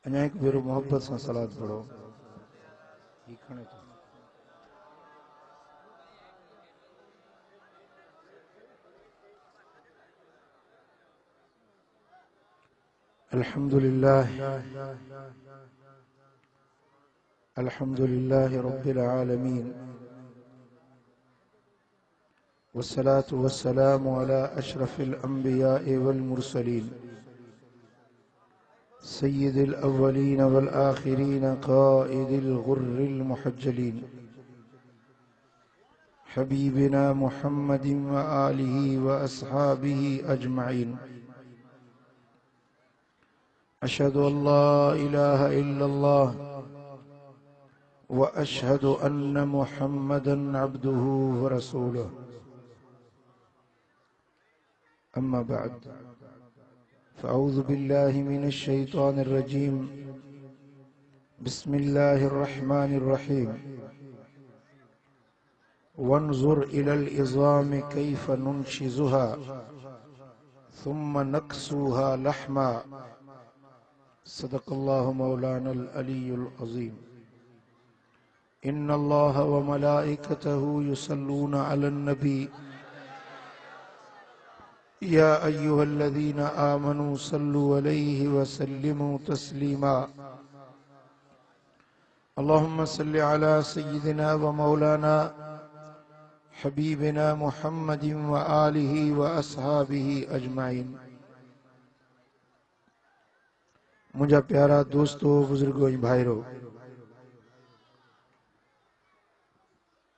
अञा एक भेरो मोहब्बत से सलात पढ़ो। अल्हम्दुलिल्लाह अल्हम्दुलिल्लाह रब्बिल आलमीन वस्सलातु वस्सलामु अला अशरफिल अंबिया'i वल मुरसलीन सय्यिदिल अव्वलीन वल आखिरीन क़ाइदिल गुर्रिल मुहज्जलीन हबीबिना मुहम्मदिन व आलिहि व अस्हाबिहि अजमईन। अशहदु अल्ला इलाहा इल्लल्लाह व अशहदु अन्न मुहम्मदन अब्दुहु व रसूलुहु। अम्मा बाद फ़अऊज़ु बिल्लाहि मिनश शैतानिर रजीम। बिस्मिल्लाहिर रहमानिर रहीम। वन्ज़ुर इलल इज़ामि कैफ़ नुनशिज़ुहा सुम्मा नक्सूहा लहमा। सदक़ल्लाहु मौलानल अलीयुल अज़ीम। इन्नल्लाह व मलाइकतहु युसल्लूना अलन नबी या अय्युहल्लज़ीना आमनू सल्लु अलैहि व सल्लिमू तस्लीमा। अल्लाहुम्मा सल्लि अला सय्यिदिना व मौलाना हबीबिना मुहम्मदिन व आलिहि व अस्हाबिहि अजमाइन। मुझा प्यारा दोस्तों, बुजुर्गो ऐं भाइरो,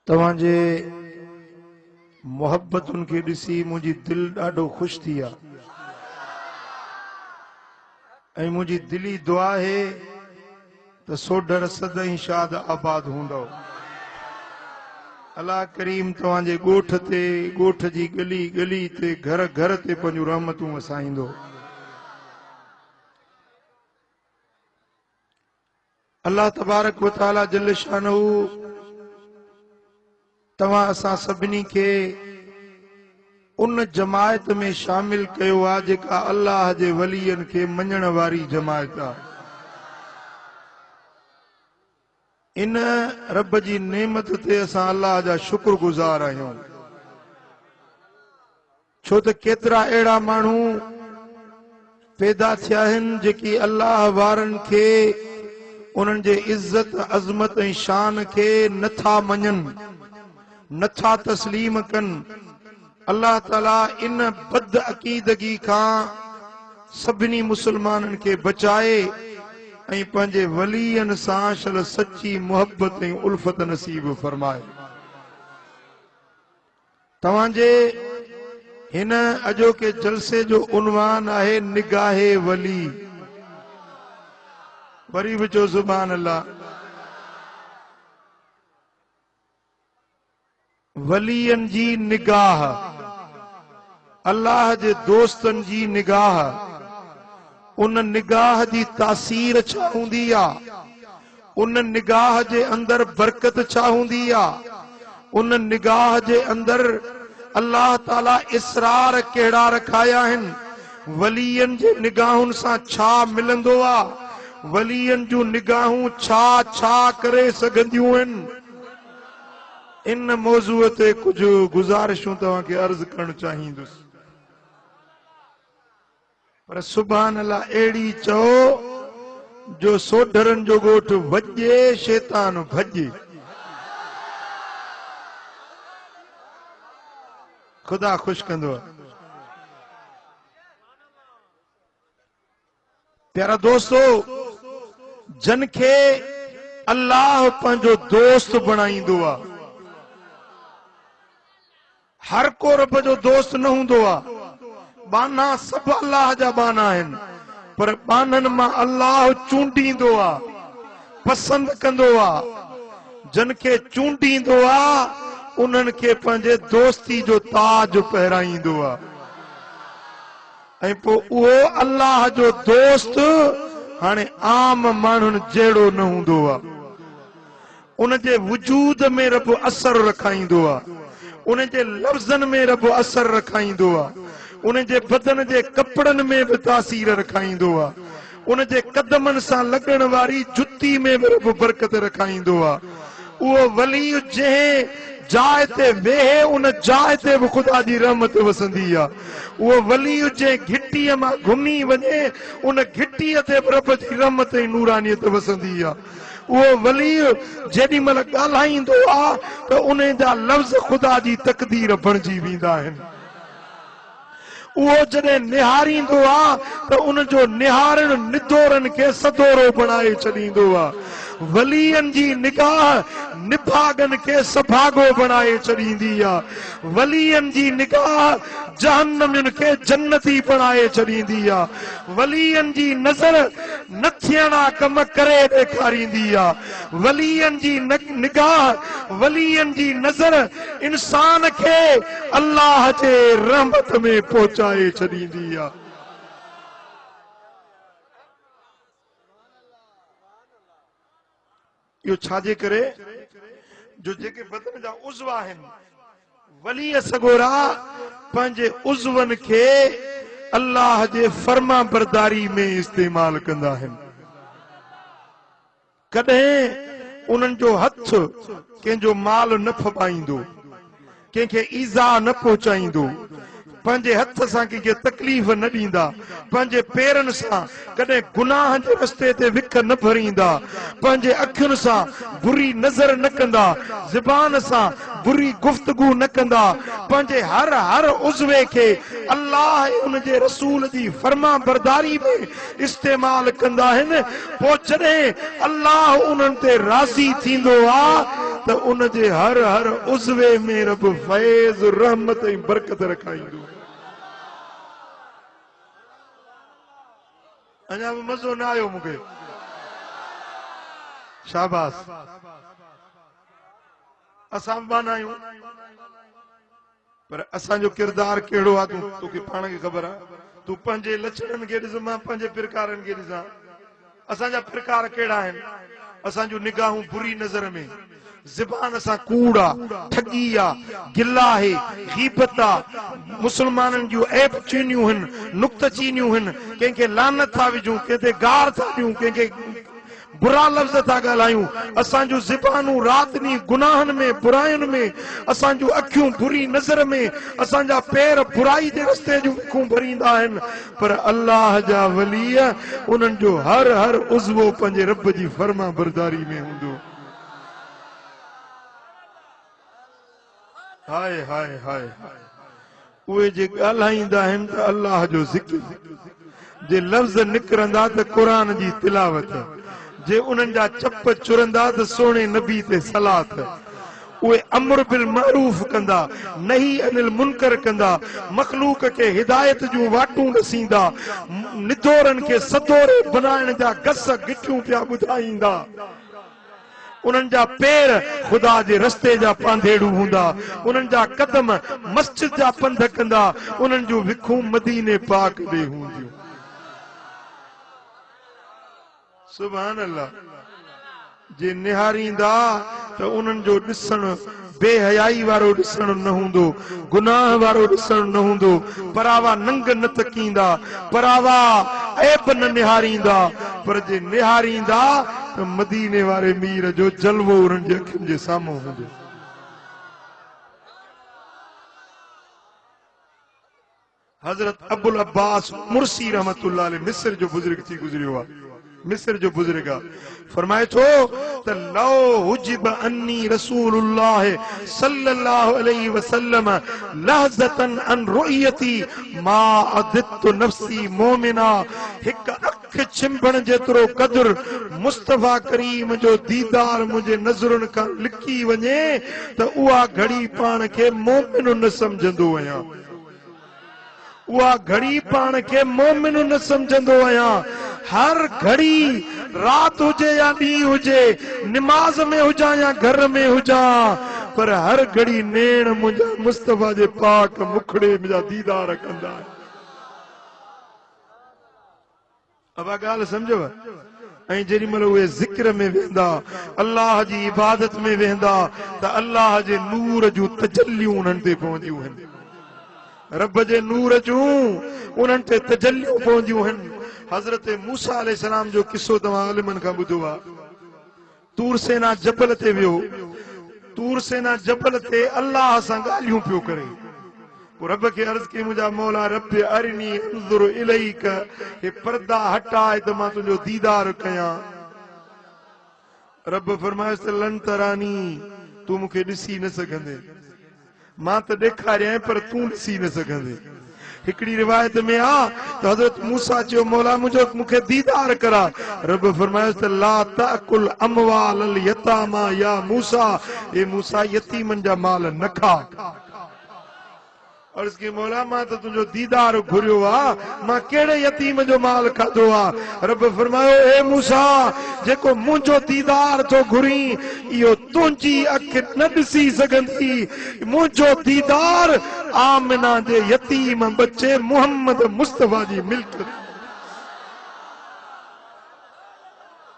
तव्हांजे मोहब्बतुनि खे ॾिसी मुंहिंजी दिलि ॾाढो ख़ुशि थी आहे ऐं मुंहिंजी दिली दुआ आहे त सोडर सदाईं शाद आबाद हूंदो। अल्लाह करीम तव्हांजे ॻोठ ते, ॻोठ जी गली गली ते, घर घर ते पंहिंजूं रहमतूं वसाईंदो। अल्लाह तबारक व तआला जल शानहू तव्हां असां सभिनी खे उन जमायत में शामिल कयो आहे जेका अल्लाह जे वलियनि खे मञण वारी जमायत आहे। इन रब जी नेमत ते असां अल्लाह जा शुक्रगुज़ार आहियूं, छो त केतिरा अहिड़ा माण्हू पैदा थिया आहिनि जेकी अल्लाह वारनि खे, उन्हनि जे इज़्ज़त अज़मत ऐं शान खे नथा मञनि, नथा तस्लीम कनि। अल्लाह ताला इन बद अक़ीदगी खां सभिनी मुसलमाननि खे बचाए ऐं पंहिंजे वलीयनि सां शल सच्ची मोहब्बत ऐं उल्फत नसीब फरमाए। तव्हांजे हिन अॼोके जलसे जो उन्वान आहे निगाहे वली। वरी बि चओ सुभान अल्लाह। वलियनि जी निगाह, अल्लाह जे दोस्तनि जी निगाह, उन निगाह जी तासीर छा हूंदी आहे, उन निगाह जे अंदर बरकत छा हूंदी आहे, उन निगाह जे अंदर अल्लाह ताला इसरार कहिड़ा रखाया आहिनि, वलियनि जे निगाहुनि सां छा मिलंदो आहे, वलियनि जूं निगाहूं छा छा करे सघंदियूं आहिनि। इन मौज़ूअ ते कुझु गुज़ारिशूं तव्हांखे अर्ज़ करणु चाहींदुसि, पर सुभान अल्लाह अहिड़ी चओ जो सोढरनि जो ॻोठ वॼे, शैतान भॼे। खुदा ख़ुश कंदो। प्यारा दोस्तो, जन खे अल्लाह पंहिंजो दोस्त बणाईंदो आहे। हर को रब जो दोस्त न हूंदो आहे। बाना सभु अल्लाह जा बाना आहिनि, पर बाननि मां अल्लाह चूंडींदो आहे, पसंद कंदो आहे। जन खे चूंडींदो आहे उन्हनि खे पंहिंजे दोस्ती जो ताज पहिराईंदो आहे। ऐं पोइ उहो अल्लाह जो दोस्त हाणे आम माण्हुनि जहिड़ो न हूंदो आहे। उन जे वजूद में रब असर रखाईंदो आहे, उन जे लफ़्ज़नि में रब असर रखाईंदो आहे, उन जे बदन जे कपड़नि में बि तासीर रखाईंदो आहे। उन जे कदमनि सां लगण वारी जुती में बि रब बरकत रखाईंदो आहे। उहो वली जंहिं जाइ ते वेहे उन जाइ ते बि ख़ुदा जी रहमत वसंदी आहे। उहो वली जंहिं घिटीअ मां घुमी वञे उन घिटीअ ते बि रब जी रहमत ऐं नूरानियत वसंदी आहे। उहो वली जेॾी महिल ॻाल्हाईंदो आहे त उन जा लफ़्ज़ ख़ुदा जी तक़दीर बणिजी वेंदा आहिनि। उहो जॾहिं निहारींदो आहे त उन जो निहारण निदोरनि खे सदोरो बणाए छॾींदो आहे। वलियनि जी निगाह निभागनि खे सभागो बणाए छॾींदी आहे। वलियनि जी निगाह जहन्नमियुनि खे जन्नती बणाए छॾींदी आहे। वलियनि जी नज़र न थियणा कम करे ॾेखारींदी आहे। वलियनि जी निगाह वलियनि जी नज़र इंसान खे अल्लाह जे रहमत में पहुचाए छॾींदी आहे। इहो छाजे करे जो जेके बदन जा उज़्व आहिनि वली सगोरा पंहिंजे उज़्वनि खे अल्लाह जे फर्मा बरदारी में इस्तेमाल कंदा आहिनि। कॾहिं उन्हनि जो हथ कंहिंजो माल न फपाईंदो, कंहिंखे ईज़ा न पहुचाईंदो, पंहिंजे हथ सां कंहिंखे तकलीफ़ न ॾींदा, पंहिंजे पेरनि सां कॾहिं गुनाह जे रस्ते ते विख न भरींदा, पंहिंजे अखियुनि सां बुरी नज़र न कंदा, ज़बान सां बुरी गुफ्तगू न कंदा, पंहिंजे हर उज़्वे खे अल्लाह उन जे रसूल जी फर्मा बरदारी में इस्तेमाल कंदा आहिनि। पोइ जॾहिं अल्लाह उन्हनि ते राज़ी थींदो आहे त उन जे हर उज़्वे में रब फैज़ रहमत ऐं बरकत रखाईंदो। अञा बि मज़ो न आयो मूंखे? शाबाश। असां बि बाना आहियूं पर असांजो किरदार कहिड़ो आहे तोखे पाण खे ख़बर आहे। तूं पंहिंजे लछणनि खे ॾिस, मां पंहिंजे प्रकारनि खे ॾिसां। असांजा प्रकार कहिड़ा आहिनि? असांजूं निगाहूं बुरी नज़र में, ज़बान सां कूड़ आहे, ठगी आहे, गिला आहे, गीबत आहे, मुसलमाननि जूं ऐब चीनियूं आहिनि, नुक्तचीनियूं आहिनि, कंहिंखे लानत था विझूं, कंहिंखे गार था ॾियूं, कंहिंखे बुरा लफ़्ज़ था ॻाल्हायूं। असांजूं ज़बानूं राति ॾींहुं गुनाहनि में बुराइयुनि में, असांजूं अखियूं बुरी नज़र में, असांजा पेर बुराई जे रस्ते जूं विखूं भरींदा आहिनि। पर अल्लाह जा वली उन्हनि जो हर उज़्वो पंहिंजे रब जी फर्मा बरदारी में हूंदो। हाय हाय हाय। उहे जे ॻाल्हाईंदा आहिनि त अल्लाह जो ज़िक्र, जे लफ़्ज़ निकिरंदा त क़ुरान जी तिलावत, जे उन्हनि जा चप चुरंदा त सोणे नबी ते सलात। उहे अम्र बिल मारूफ कंदा, नही अनिल मुनकर कंदा, मखलूक खे हिदायत जूं वाटूं ॾसींदा, निदोरनि खे सदोरे बनाइण जा गस गिठियूं पिया ॿुधाईंदा। उन्हनि जा पेर ख़ुदा जे रस्ते जा पांधेड़ू हूंदा, उन्हनि जा कदम मस्जिद जा पंध कंदा, उन्हनि जूं विखूं मदीने पाक ॾे हूंदियूं। सुभान अल्लाह। जे निहारींदा त उन्हनि जो ॾिसण बेहयाई वारो ॾिसण न हूंदो, गुनाह वारो ॾिसण न हूंदो, परावा नंग न तकींदा, परावा ऐब न निहारींदा, पर जे निहारींदा त मदीने वारे मीर जो जलवो उन्हनि जे अखियुनि जे साम्हूं हूंदो। हज़रत अबुल अब्बास मुर्सी रहमतुल्लाह अलैह मिस्र जो बुजुर्ग थी गुज़रियो आहे। मिस्र जो बुजुर्ग फरमाए थो त लो हुजिब अन्नी रसूलुल्लाह सल्लल्लाहु अलैहि वसल्लम लहज़तन अन रुयती मा अदत नफ्सी मोमिना। हिक अख छिंभण जेतिरो क़दुर मुस्तफा करीम जो दीदार मुंहिंजे नज़रुनि खां लिकी वञे त उहा घड़ी पाण खे मोमिन न समझंदो आहियां। उहा घड़ी पाण खे मोमिन न समझंदो आहियां। हर घड़ी राति हुजे या ॾींहुं हुजे, निमाज़ में हुजां या घर में हुजां, पर हर घड़ी नेण मुंहिंजा मुस्तफा जे पाक मुखड़े मुंहिंजा दीदार कंदा। अब ॻाल्हि सम्झव? ऐं जेॾी महिल उहे ज़िक्र में वेंदा, अल्लाह जी इबादत में वेंदा त अल्लाह जे नूर जूं तजल्लियूं उन्हनि ते पवंदियूं आहिनि। रब जे नूर जूं उन्हनि ते तजल्लियूं पवंदियूं आहिनि। हजरत मूसा अलैहिस्सलाम जो किस्सो तव्हां इल्मन खां ॿुधो आहे। तूर सेना जबल ते वियो, तूर सेना जबल ते अल्लाह सां ॻाल्हियूं पियो करे। पोइ रब खे अर्ज़ कई, मुंहिंजा मौला रब अरिनी अंज़ुर इलैक, हे पर्दा हटाए त मां तुंहिंजो दीदार कयां। रब फरमायसि त लन तरानी, तूं मूंखे ॾिसी न सघंदे, मां त ॾेखारियां पर तूं ॾिसी न सघंदे। हिकिड़ी रिवायत में आ त हज़रत मूसा चयो, मौला मुंहिंजो मूंखे दीदार करा। रब फरमायसि त ला ताकुल अमवाल अल यतामा या मूसा, ए मूसा यतीमन जा माल न खा। अर्ज़ की मौला मां त तुंहिंजो दीदार घुरियो आहे, मां कहिड़े यतीम जो माल खाधो आहे? रब फरमायो, ए मूसा जेको मुंहिंजो दीदार थो घुरी, इहो तुंहिंजी अखि न ॾिसी सघंदी। मुंहिंजो दीदार आमिना जे यतीम बच्चे मोहम्मद मुस्तफा जी मिल्क,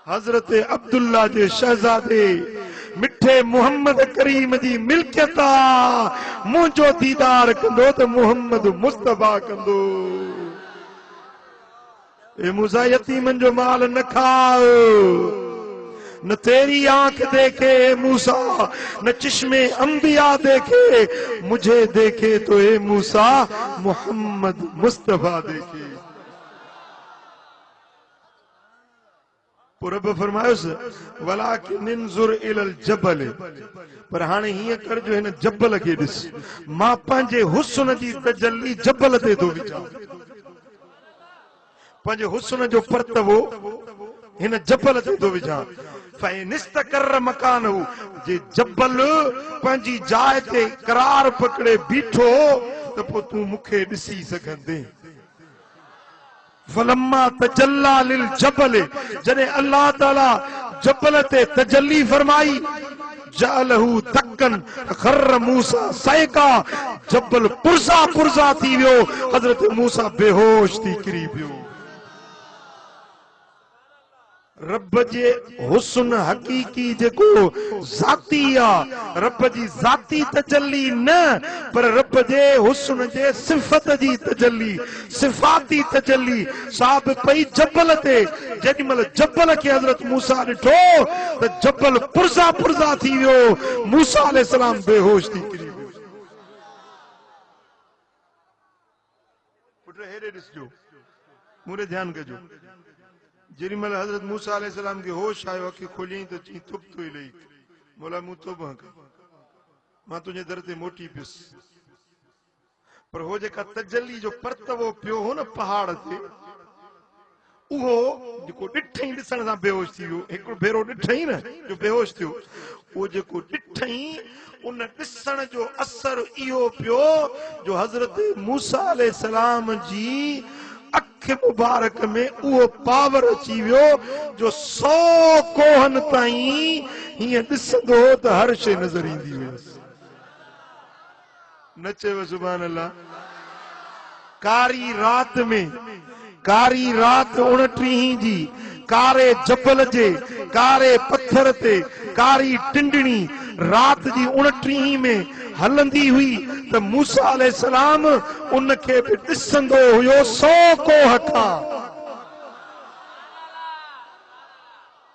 हजरत अब्दुल्ला जे शहजादे मिठे मोहम्मद करीम जी मिल्कियत आ। मुंहिंजो दीदार कंदो त मोहम्मद मुस्तफा कंदो। ए मूसा यतीमन जो माल न खाओ, न तेरी आंख देखे मूसा, न चश्मे अंबिया देखे, मुझे देखे तो ए मूसा मोहम्मद मुस्तफा देखे। रब फरमायोसि वलाकिन इंजुर इलल जबल, पर हाणे हीअं कर जो हिन जबल खे ॾिस, मां पंहिंजे हुस्न जी तजल्ली जबल ते थो विझां। पंहिंजे हुस्न जो परतवो हिन जबल ते थो विझां। फ़इन इस्तकर मकानहु, जे जबल पंहिंजी जाइ ते करार पकड़े बीठो त पोइ तूं मूंखे ॾिसी सघंदे। फलम्मा तजल्ला लिल जबल, जॾहिं अल्लाह ताला जबल ते तजल्ली फरमाई, जअलहु दक्कन खर्र मूसा सैका, जबल पुरज़ा पुरज़ा थी वियो, हजरत मूसा बेहोश थी किरी पियो। रब जे हुस्न हकीकी जेको ज़ाती आ, रब जी ज़ाती तजल्ली न, पर रब जे हुस्न जे सिफ़त जी तजल्ली, सिफ़ाती तजल्ली साहब पई जबल ते। जेॾीमहिल जबल खे हज़रत मूसा ॾिठो त जबल पुरज़ा पुरज़ा थी वियो, मूसा अलैहिस्सलाम बेहोश थी किरी वियो। पुट हेॾे ॾिसजो, मूंखे ध्यानु कजो। जेॾीमहिल हज़रत मूसा अलैहिस्सलाम खे होश आयो, अखि खोलियईं त चई तुब तो इलैक, मौला मूं तौबा कई, मां तुंहिंजे दर ते मोटी पियुसि। पर हो जेका तजल्ली जो परतवो पियो हो न पहाड़ ते, उहो जेको ॾिठई ॾिसण सां बेहोश थी वियो। हिकिड़ो भेरो ॾिठई न जो बेहोश थियो, उहो जेको ॾिठई उन ॾिसण जो असर इहो पियो जो हज़रत मूसा अलैहिस्सलाम जी अख मुबारक में उहो पावर अची वियो जो 100 कोहन ताईं हीअं ॾिसंदो त हर शइ नज़र ईंदी हुयसि। न चयो सुभान अल्लाह। कारी रात में, कारी रात 29 जी, कारे जबल जे कारे पत्थर ते कारी टिंडणी रात जी 29 में हलंदी हुई त मूसा अलैहिस्सलाम उनखे बि ॾिसंदो हुयो 100 कोह खां।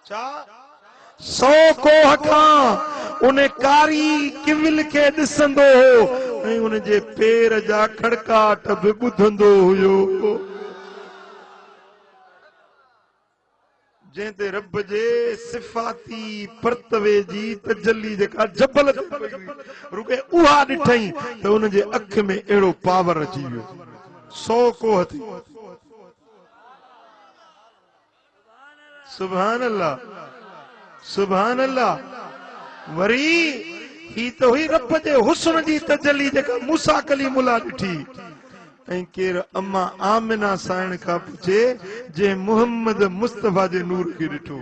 छा 100 कोह खां उन कारी किविल खे ॾिसंदो हो ऐं उन जे पेर जा खड़काट बि ॿुधंदो हुयो। जंहिंते रब जे सिफ़ाती परतवे जी तजल्ली जेका जबल ते पई हुई, रुके उहा ॾिठई त उन जे अख में अहिड़ो पावर अची वियो। 100 कोह थी। सुभान अल्लाह, सुभान अल्लाह। वरी ही त हुई रब जे हुस्न जी तजल्ली जेका मूसा कलीमुल्लाह ॾिठी। ऐं केर अम्मा आमिना साइण खां पुछे जे मोहम्मद मुस्तफा जे नूर खे ॾिठो।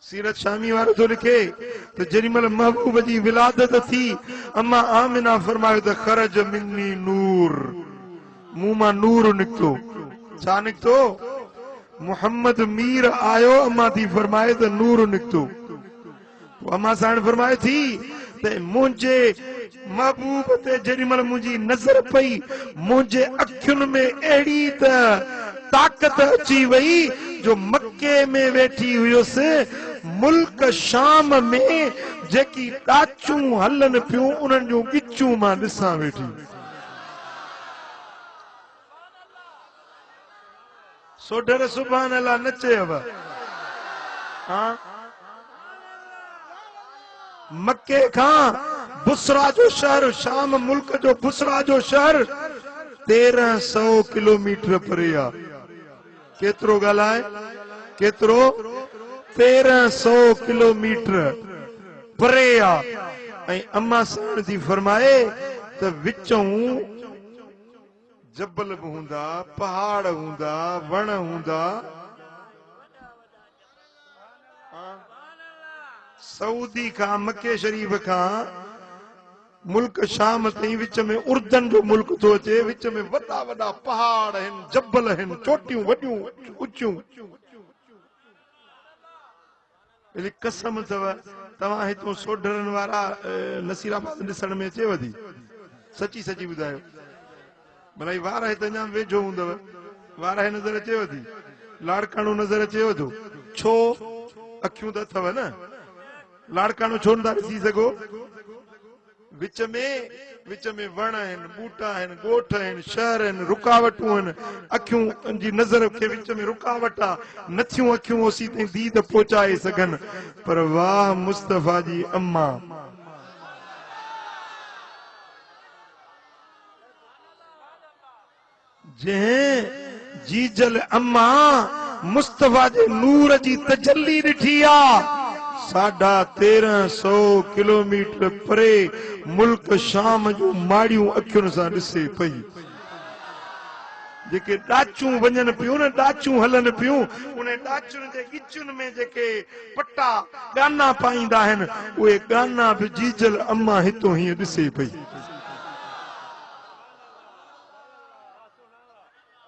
सीरत शामी वारो थो लिखे त जेॾीमहिल महबूब जी विलादत थी, अम्मा आमिना फरमायो त खरज मिन्नी नूर, मूं मां नूर निकितो। छा निकितो? मोहम्मद मीर आयो, अम्मा थी फरमाए त नूर निकितो। अम्मा साइण फरमाए थी त मुंहिंजे महबूब ते जेॾीमहिल मुंहिंजी नज़र पई मुंहिंजे अखियुनि में अहिड़ी त ताक़त अची वई जो मक्के में वेठी हुयुसि मुल्क शाम में जेकी ॾाचूं हलनि पियूं उन्हनि जूं ॻिचूं मां ॾिसां वेठी। सोढर सुभान अल्लाह न चयव? हाँ, मक्के खां बुसरा जो शहर, शाम मुल्क जो बुसरा जो शहर 1300 किलोमीटर परे आ। केतिरो ॻाल्हाए? केतिरो? 1300 किलोमीटर परे आ। ऐं अम्मा साण जी फरमाए त विचों जबल भी हूंदा, पहाड़ हूंदा, वण हूंदा। सऊदी खां मक्के शरीफ खां मुल्क शाम ताईं विच में उर्दन जो मुल्क थो अचे, विच में वॾा वॾा पहाड़ आहिनि, जबल आहिनि, चोटियूं वॾियूं ऊचियूं। कसम अथव तव्हां हितों सोढरनि वारा नसीराबाद ॾिसण में अचेव थी? सची सची ॿुधायो भलाई वार हिते अञा वेझो हूंदव, वार नज़र अचेव थी? लाड़काणो नज़र अचेव थो? छो? अखियूं त अथव न, लाड़काणो छो नथा ॾिसी सघो? विच में वण आहिनि, ॿूटा आहिनि, ॻोठ आहिनि, शहर आहिनि, रुकावटूं आहिनि। अखियूं जी नज़र खे विच में रुकावट आहे, नथियूं अखियूं ओसी ताईं दीद पहुचाए सघनि। पर वाह मुस्तफ़ा जी अम्मा, जंहिं जीजल अम्मा मुस्तफ़ा जे नूर जी तजल्ली ॾिठी आ। 1350 किलोमीटर परे मुल्क शाम जो माड़ियूं अखियुनि सां ॾिसे पई। जेके ॾाचूं वञनि पियूं न, ॾाचूं हलनि पियूं, उन ॾाचुनि जे ॻिचुनि में जेके पटा गाना पाईंदा आहिनि, उहे गाना बि जीजल अम्मा हितों हीअं ॾिसे पई।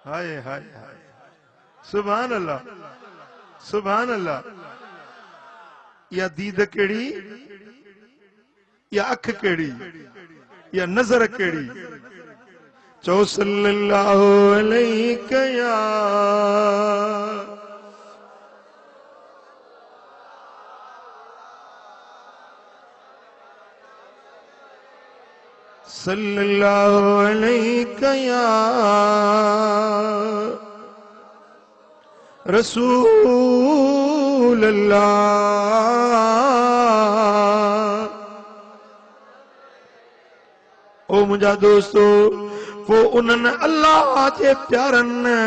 हाय हाय हाय, सुभान अल्लाह, सुभान अल्लाह। या दीद केड़ी, या अख केड़ी, या नजर केड़ी? चो सल्लल्लाहु अलैहि या सल्लल्लाहु अलैहि या रसूल अल्लाह। ओ मुंहिंजा दोस्तो, वो उन्हनि अल्लाह जे प्यारनि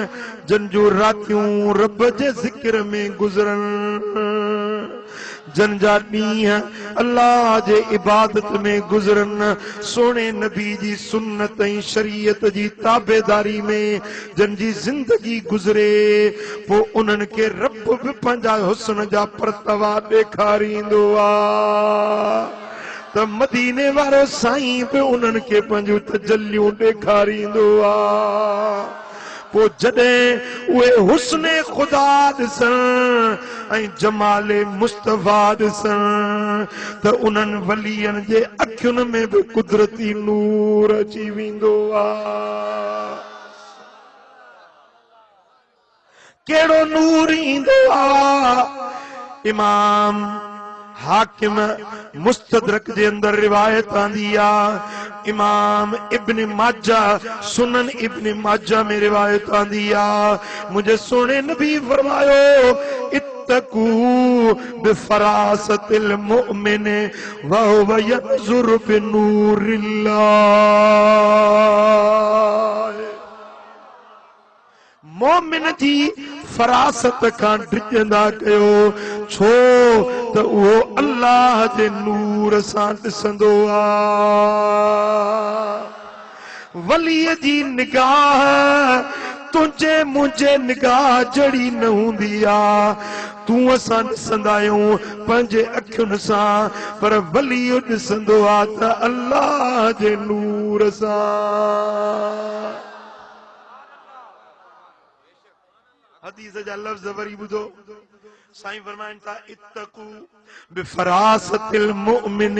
जन जो रातियूं रब जे ज़िक्र में गुज़रनि, जन जा ॾींहं अल्लाह जे इबादत में गुज़रनि, सोने नबी जी सुन्नत ऐं शरीयत जी ताबेदारी में जन जी ज़िंदगी गुज़रे, पोइ उन्हनि खे रब बि पंहिंजा हुस्न जा परतवा ॾेखारींदो आहे। त मदीने वारो साईं बि उन्हनि खे पंहिंजूं तजल्लियूं ॾेखारींदो आहे। पोइ जॾहिं उहे हुस्ने ख़ुदा ॾिसण ऐं जमाले मुस्तफ़ा ॾिसण, त उन्हनि वलियनि जे अखियुनि में बि कुदरती नूर अची वेंदो आहे। कहिड़ो नूर ईंदो आहे? इमाम हाकिम मुस्तदरक जे अंदर रिवायत आंदी आ, इमाम इब्न माजा सुनन इब्न माजा में रिवायत आंदी आ। मुझे सोने नबी फरमायो, इत्तकू बिफरासतिल मुमिन व हुव यंजुर बिनूरिल्लाह। मोमिन जी फरासत खां डिॼंदा कयो, छो त उहो अल्लाह जे नूर सां ॾिसंदो आहे। वलीअ जी निगाह तुंहिंजे मुंहिंजे निगाह जड़ी न हूंदी आहे। तूं असां ॾिसंदा आहियूं पंहिंजे अखियुनि सां, पर वलीअ ॾिसंदो आहे त अल्लाह जे नूर सां। हदीस जा लफ्ज़ वरी ॿुधो। साईं फरमाइनि था इत्तकू बिफरासतिल मुमिन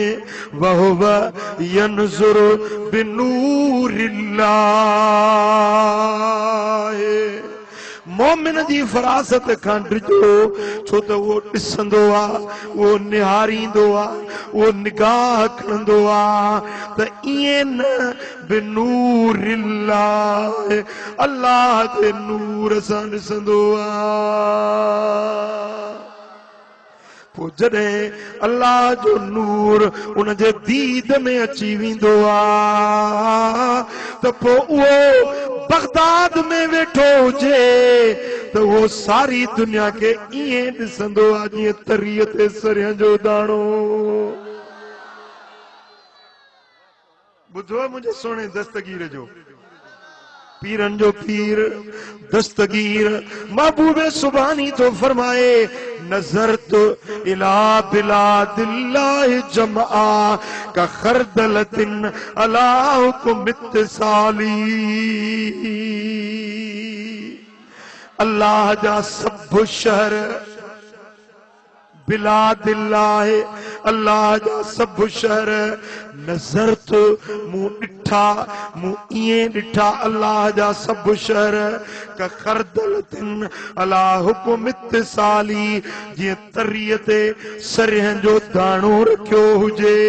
व हुवा यनजुरु बिनूरिल्लाह। मोमिन जी फरासत खां डिजो, छो त वो ॾिसंदो आहे, वो निहारींदो आहे, वो निगाह खणंदो आहे त ईअं न बिनूरिल्लाह, अल्लाह जे नूर सां ॾिसंदो आहे। पोइ जॾहिं अल्लाह जो नूर उन जे दीद में अची वेंदो आहे त पोइ उहो बगदाद में वेठो हुजे त उहो सारी दुनिया खे ईअं ॾिसंदो आहे जीअं तरीअ ते सरिया जो दाणो। ॿुधो मुंहिंजे सोणे दस्तगीर जो, पीरन जो पीर दस्तगीर महबूबे सुभानी तो फरमाए नजर तो इला बिलादिल्लाह जमा का खरदलतिन अला हुकुम इत्तिसाली। अल्लाह जा सब शहर बिलादिल्लाह, अल्लाह जा सब शहर नजर तो मूं ॾिठा, मूं ईअं ॾिठा अल्लाह जा सब शहर का खरदलतिन अला हुकुम इत्तिसाली, जीअं तरीअ ते सरियं जो दाणो रखियो हुजे।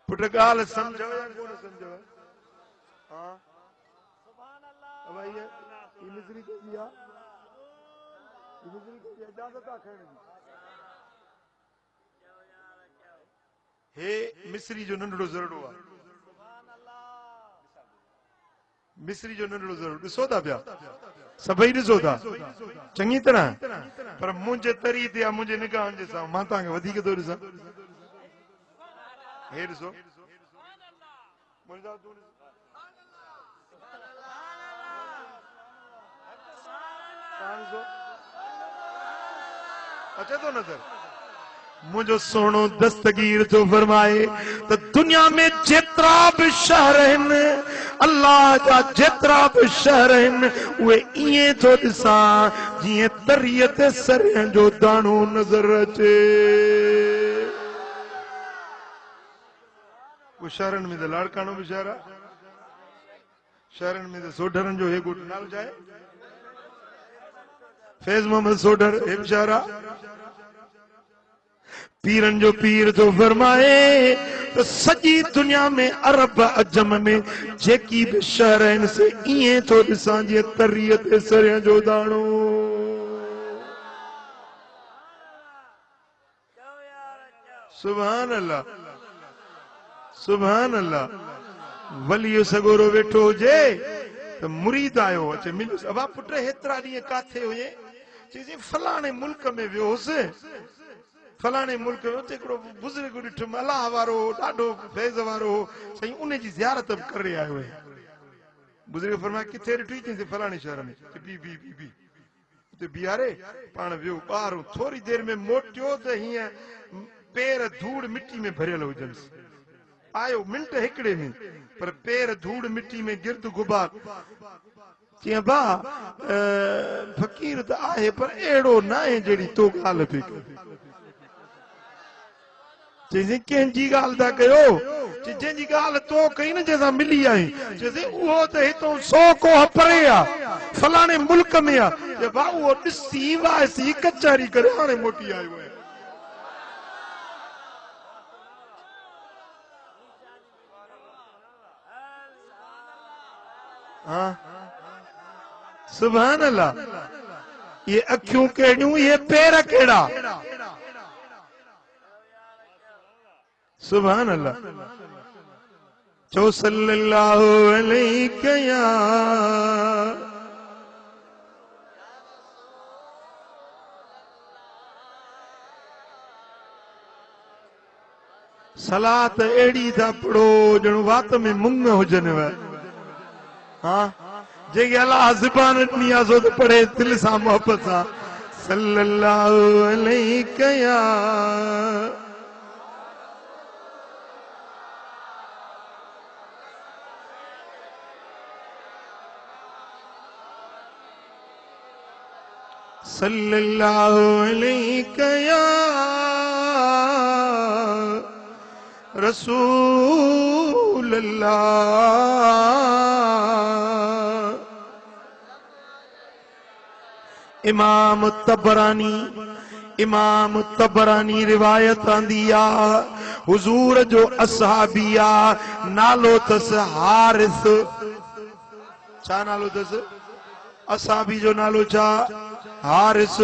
पुट ॻाल्हि सम्झो या कोन सम्झो? हाँ भाई ये मिस्री के दिया, ये मिस्री के दिया इजाजत आखिर हे मिस्री जो नंढड़ो ज़रड़ो आहे, मिस्री जो नंढड़ो ज़रड़ो ॾिसो था पिया, सभई ॾिसो था चङी तरह, पर मुंहिंजे तरी ते आहे, मुंहिंजे निगाहनि जे सां मां तव्हांखे वधीक थो ॾिसां। हे ॾिसो अचे तो नजर। मुझो सोनो दस्तगीर तो फरमाए तो दुनिया में जेतरा भी शहर हैं, अल्लाह जा जेतरा भी शहर हैं, वे इए तो ॾिसां जीअं तरीअ ते सरियं जो दाणो नजर अचे। वो शहरनि में त लाड़काणो भी शहर आहे, शहरनि में त सोढरनि जो हे गुट नाल जाए, फैज़ मोहम्मद सोढर हे भी शहर आहे। पीरन जो पीर तो फरमाए तो सजी दुनिया में अरब अजम में जेकी भी शहर हैं से इए तो ॾिसां जीअं तरीअ ते सरियं जो दाणो। सुभान अल्लाह, सुभान अल्लाह। वली सगोरो वेठो हुजे त मुरीद आयो अचे मिलियुसि, अबा पुट हेतिरा ॾींहं काथे हुए? चई फलाणे मुल्क में वियो हुउसि, फलाणे मुल्क में उते हिकिड़ो बुज़ुर्ग ॾिठुमि अलाह वारो ॾाढो फैज़ वारो, साईं उन जी ज़ियारत बि करे आयो आहे। बुज़ुर्ग फरमाया किथे ॾिठी? चई फलाणे शहर में। बी बी बी बी उते बीहारे पाण वियो ॿाहिरि, थोरी देरि में मोटियो त हीअं पेर धूड़ मिट्टी में भरियल हुजनिसि। आयो मिंट हिकिड़े में, पर पेर धूड़ मिट्टी में गिर्द गुबार। चई बा फ़कीर त आहे पर अहिड़ो न आहे जहिड़ी तो ॻाल्हि पई करे। चई कंहिंजी ॻाल्हि था कयो? चई जंहिंजी ॻाल्हि तो कई न, जंहिंसां मिली आई। चई उहो त हितां 100 कोह परे आहे, फलाणे मुल्क में आहे। चई बा उहो ॾिसी वायसी कचहरी करे हाणे मोटी आयो आहे। हाँ सुभान अल्लाह। ये अखियूं कहिड़ियूं, ये पैर कहिड़ा? सुभान अल्लाह। चो सल्लल्लाहु अलैहि या सलात अहिड़ी था पढ़ो ॼणो वात में मुंग हुजनव। हाँ जेके अल्लाह ज़ुबान ॾिनी आहे सो त पढ़े दिलि सां मोहबत सां सल्लल्लाहु अलैहि या। सल्लल्लाहु अलैहि या रसूल अल्लाह। इमाम तबरानी रिवायत आंदी आ हुजूर जो असहाबिया नालो तस हारिस। छा नालो तस? असहाबी जो नालो छा? हारिस।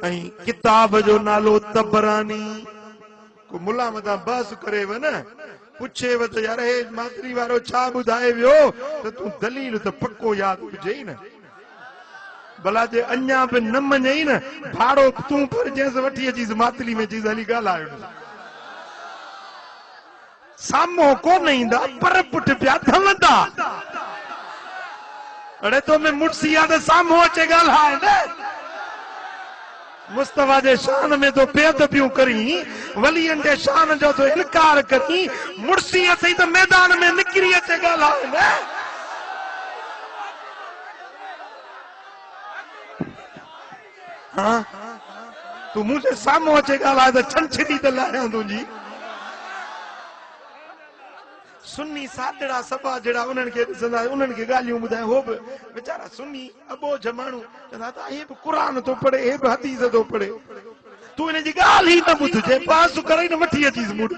ऐं किताब जो नालो तबरानी। को मुला मथा बस करे व न पुछे व त यार हे मातरी वारो छा बुधाए वियो त तू दलील त पक्को याद हुजे न। भला जे अञा भी न मञई न भाड़ो तू पर जैसे वठी अचीस मातली में चीज हली ॻाल्हायो साम्हूं कोन ईंदा पर पुठ पिया धमंदा। अड़े तो में मुड़सी आ त साम्हूं अचे ॻाल्हाए न। मुस्तफा जे शान में तो बेअदबियूं करी वलियन जे शान जो तो इनकार करी मुड़सी अथई त मैदान में निकिरी अचे ॻाल्हाए न। हाँ तू मुझे साम्हूं अचे ॻाल्हाए त छंछरी त लाहियां तुंहिंजी। सुन्नी सादड़ा सभा जड़ा उन्हनि खे ॾिसंदा उन्हनि खे ॻाल्हियूं ॿुधाए हो बि वीचारा सुन्नी अबोझ माण्हू चवंदा त हे बि क़ुरान थो पढ़े हे बि हदीस थो पढ़े तू हिन जी ॻाल्हि ई न ॿुधजे पास करे न वठी अचीस मुड़।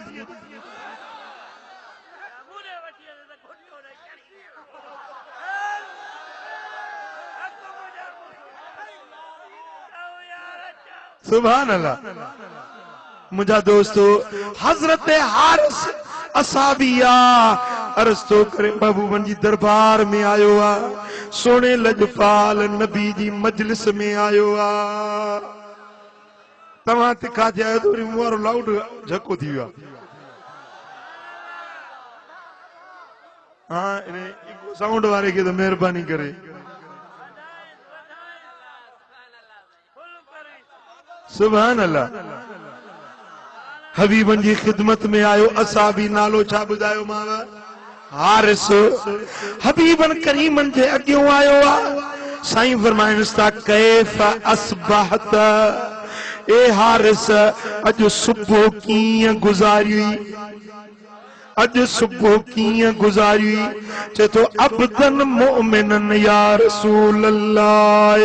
सुभान अल्लाह। मुझा दोस्तों हजरत हारिस असहाबिया अर्ज़ तो करे महबूबन जी दरबार में आयो आ सोने लजपाल नबी जी मजलिस में आयो आ। तव्हां तिखा थिया आहियो त वरी मूं वारो लाउड झको थी वियो आहे। हाँ इन साउंड वारे खे त महिरबानी करे सुभान अल्लाह। हबीबन जी खिदमत में आयो असहाबी नालो छा ॿुधायो माव? हारिस। हबीबन करीमन जे अॻियों आयो आ साईं फरमाइनस था कैफ असबहत ए हारिस अॼु सुबुह कीअं गुज़ारी अॼु सुबुह कीअं गुज़ारी चए थो अब्दन मोमिनन या रसूल अल्लाह।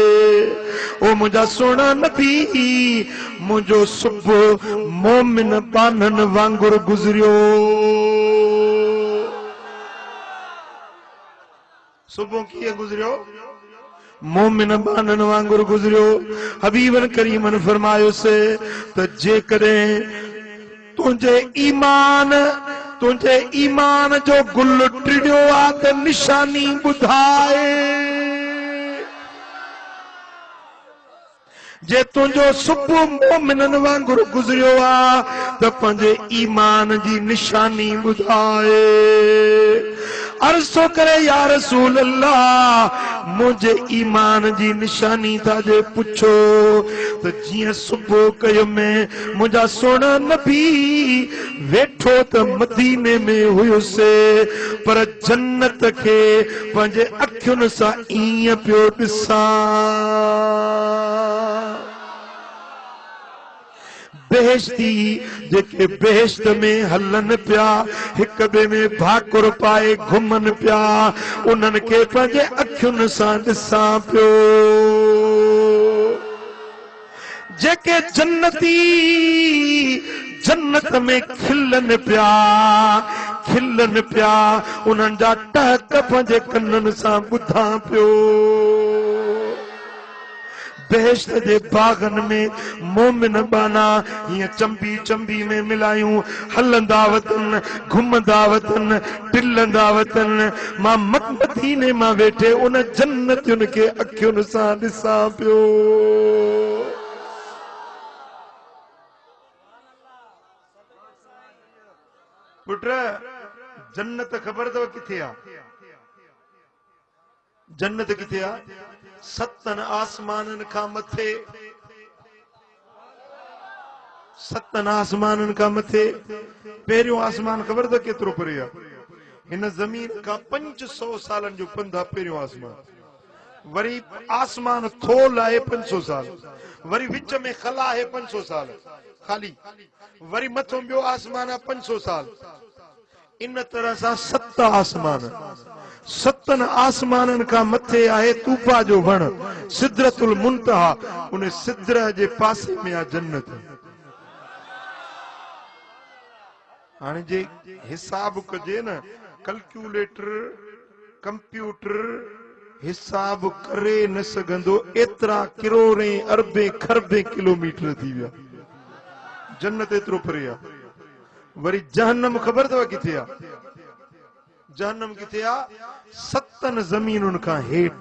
ओ मुंहिंजा सोना नबी मुंहिंजो सुबुह मोमिन बानन वांगुर गुज़रियो। सुबुह कीअं गुज़रियो? मोमिन बानन वांगुर गुज़रियो। हबीबन करीमन फरमायो से त जेकॾहिं तुंहिंजे ईमान जो गुल टिड़ियो आ त निशानी ॿुधाए। जे तुंहिंजो सुबुह मोमिनन वांगुर गुज़रियो आ त पंहिंजे ईमान जी निशानी ॿुधाए। अर्ज़ तो करे या रसूल अल्लाह मुझे ईमान जी निशानी था जे पुछो त जीअं सुबुह कयो में मुंहिंजा सोना नबी वेठो त मदीने में हुयुसे पर जन्नत खे पंहिंजे अखियुनि सां ईअं पियो ॾिसां। बेहश्ती जेके बेहश्त में हलन पिया हिक ॿिए में भाकुर पाए घुमन पिया उन्हनि खे पंहिंजे अखियुनि सां ॾिसां पियो। जेके जन्नती जन्नत में खिलन पिया उन्हनि जा टहक पंहिंजे कननि सां ॿुधां पियो। बेहश्त जे बागन में मोमिन बाना हीअं चंबी चंबी में मिलायूं हलंदा वतन घुमंदा वतन टिलंदा वतन। मां मदीने मां वेठे उन जन्नतियुनि खे अखियुनि सां ॾिसां पियो। पुट जन्नत ख़बर अथव किथे आहे? जन्नत किथे आहे? सतन आसमानन खां मथे। सतन आसमानन खां मथे। पहिरियों आसमान ख़बर अथव केतिरो परे आहे? हिन ज़मीन खां 500 सालनि जो पंधु आहे पहिरियों आसमान। वरी आसमान थोल है 500 साल, वरी विच में खला है 500 साल खाली, वरी मथो बियो आसमान 500 साल। इन तरह से 7 आसमान, 7 आसमानन का मथे आहे तूफा जो वण सिदरतुल मुंतहा, उन सिदर जे पासे में आ जन्नत। हाने जे हिसाब कजे न, कैलकुलेटर कंप्यूटर हिसाब करे न सघंदो, एतरा किरोड़े अरबे खरबे किलोमीटर थी विया। जन्नत एतरो परे आ। वरी जहन्नम खबर अथव किथे आ? जहन्नम किथे आ? 7 ज़मीनुन का हेठ,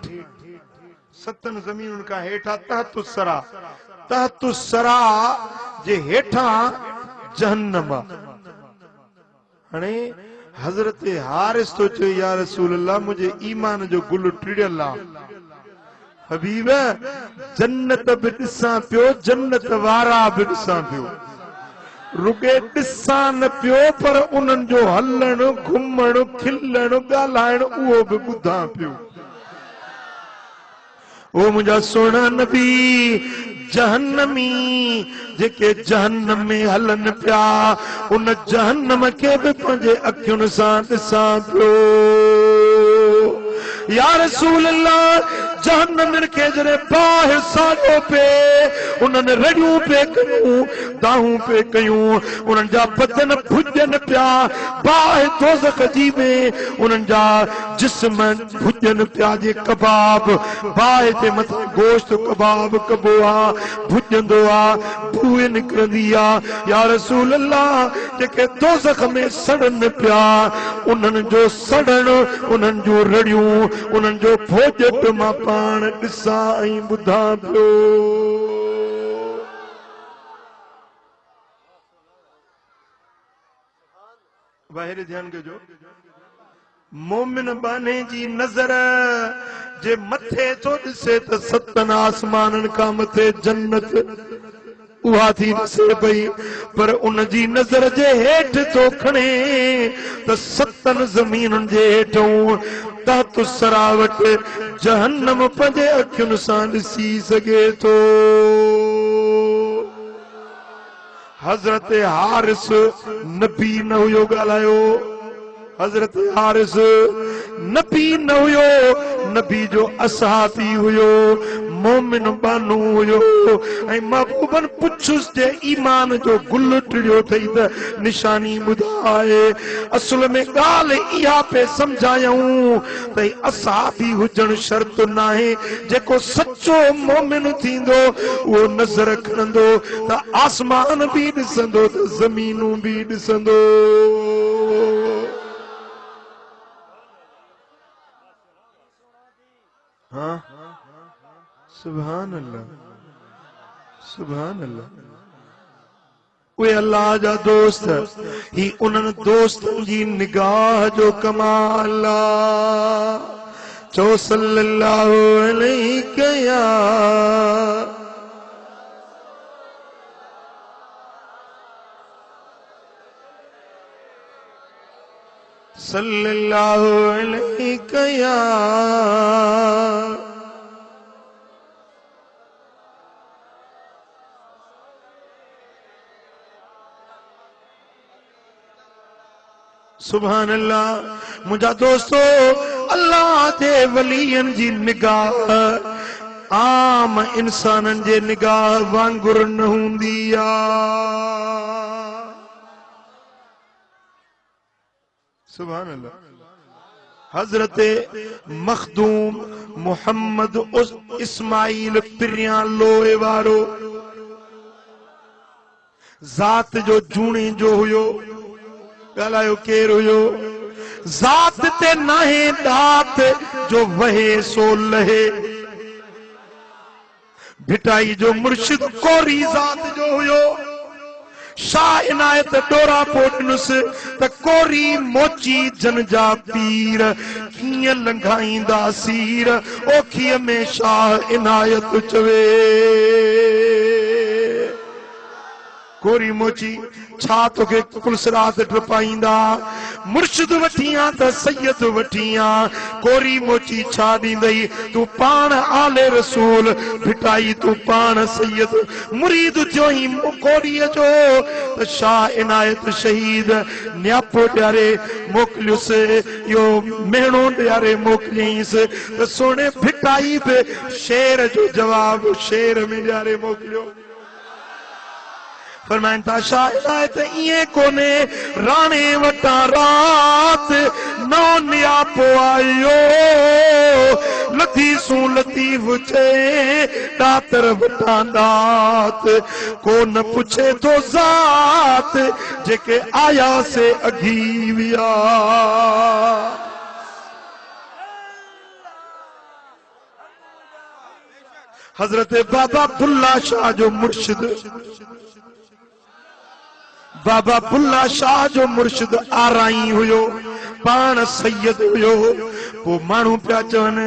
7 ज़मीनुन का हेठा तहतुस्सरा, तहतुस्सरा जे हेठा जहन्नम आ। हाणे हजरत हारिस तो चयो या रसूल अल्लाह, मुझे ईमान जो गुल टिड़ियल आ। हबीब जन्नत भी ॾिसां पियो, जन्नत वारा भी ॾिसां पियो, रुगे ॾिसां न पियो पर उन्हनि जो हलण घुमण खिलण ॻाल्हाइण उहो भी ॿुधां पियो। ओ मुझा सोना नबी, जहन्नमी जेके जहन्नम में हलन पिया, उन जहन्नम के भी पंहिंजे अखियुनि सां ॾिसां पियो। या रसूल अल्लाह, जहन्नम के जरे बाहिर साड़ो पे, उन्हनि रड़ियूं पे कयूं, दाहूं पे कयूं, उन्हनि जा बदन भुजन पिया, बाहि दोज़ख जी में उन्हनि जा जिस्म भुजन पिया जे कबाब, बाहि ते मथां गोश्त कबाब कबो आ, भुजंदो आ, बूए निकरंदी आ। या रसूल अल्लाह, जेके दोज़ख में सड़न पिया, उन्हनि जो सड़न, उन्हनि जूं रड़ियूं, उन्हनि जो भोजट मां पाण ॾिसां ऐं ॿुधां पियो। ॿाहिरि ध्यानु कजो, मोमिन बाने जी नज़र जे मथे तो ॾिसे त 7 आसमाननि खां मथे जन्नत उहा थी ॾिसे पई, पर उन जी नज़र जे हेठि तो खणे त 7 ज़मीनुनि जे हेठों तहतुस्सरा वटि जहन्नम पंहिंजे अखियुनि सां ॾिसी सघे थो। हज़रत हारिस नबी न हुयो ॻाल्हायो, हज़रत हारिस नबी न हुयो, नबी जो असहाबी हुयो, मोमिन बानू हुयो। ऐं महबूबन पुछुस जे ईमान जो गुल टिड़ियो थई त निशानी ॿुधाए। असल में ॻाल्हि इहा पे समझायूं त असहाबी हुजण शर्त नाहे, जेको सच्चो मोमिन थींदो उहो नज़र खणंदो त आसमान भी ॾिसंदो त ज़मीनूं भी ॾिसंदो। हाँ, सुभान अल्लाह, सुभान अल्लाह। वे अल्लाह जा दोस्त ही, उन्हनि दोस्तनि जी निगाह जो कमाल आ। चो सल्लल्लाहु अलैहि या सल्लल्लाहु अलैहि या सुभान अल्लाह। मुझा दोस्तों, अल्लाह दे वलियन जी निगाह आम इंसानन जे निगाह वांगुर न हूंदी आ। सुभान अल्लाह। हजरत मखदूम मोहम्मद इस्माइल पिरियां लोहे वारो ज़ात जो जूणे जो हुयो, ॻाल्हायो केर हुयो? ज़ात ते नाहे दात जो वहे सो लहे, भिटाई जो मुर्शिद कोरी ज़ात जो हुयो। शाह इनायत डोरा पोटनुस त कोरी मोची जन जा पीर कीअं लंघाईंदा सीर, ओखीअ में शाह इनायत चवे। कोरी मोची छा तोखे पुलसरात टपाईंदा, मुर्शिद वठिया त सैयद वठिया कोरी मोची छा दींदई तू पान आले रसूल भिटाई तू पान सैयद मुरीद जो ही कोरी जो त शाह इनायत शहीद न्यापो ड्यारे मोकलियुस यो मेणो ड्यारे मोकलियस त सोने भिटाई पे शेर जो जवाब शेर में ड्यारे मोकलियो फरमाइन था शायद इए कोने राणे वटा रात नौ नियापो आयो लथी सू लतीफ छे दातर वटा दात को न पूछे तो जात जेके आया से अगी विया हजरत बाबा बुल्ला शाह जो मुर्शिद बाबा बुल्ला शाह जो मुर्शिद आराई हुयो पान सैयद हुयो वो मानू पिया चवन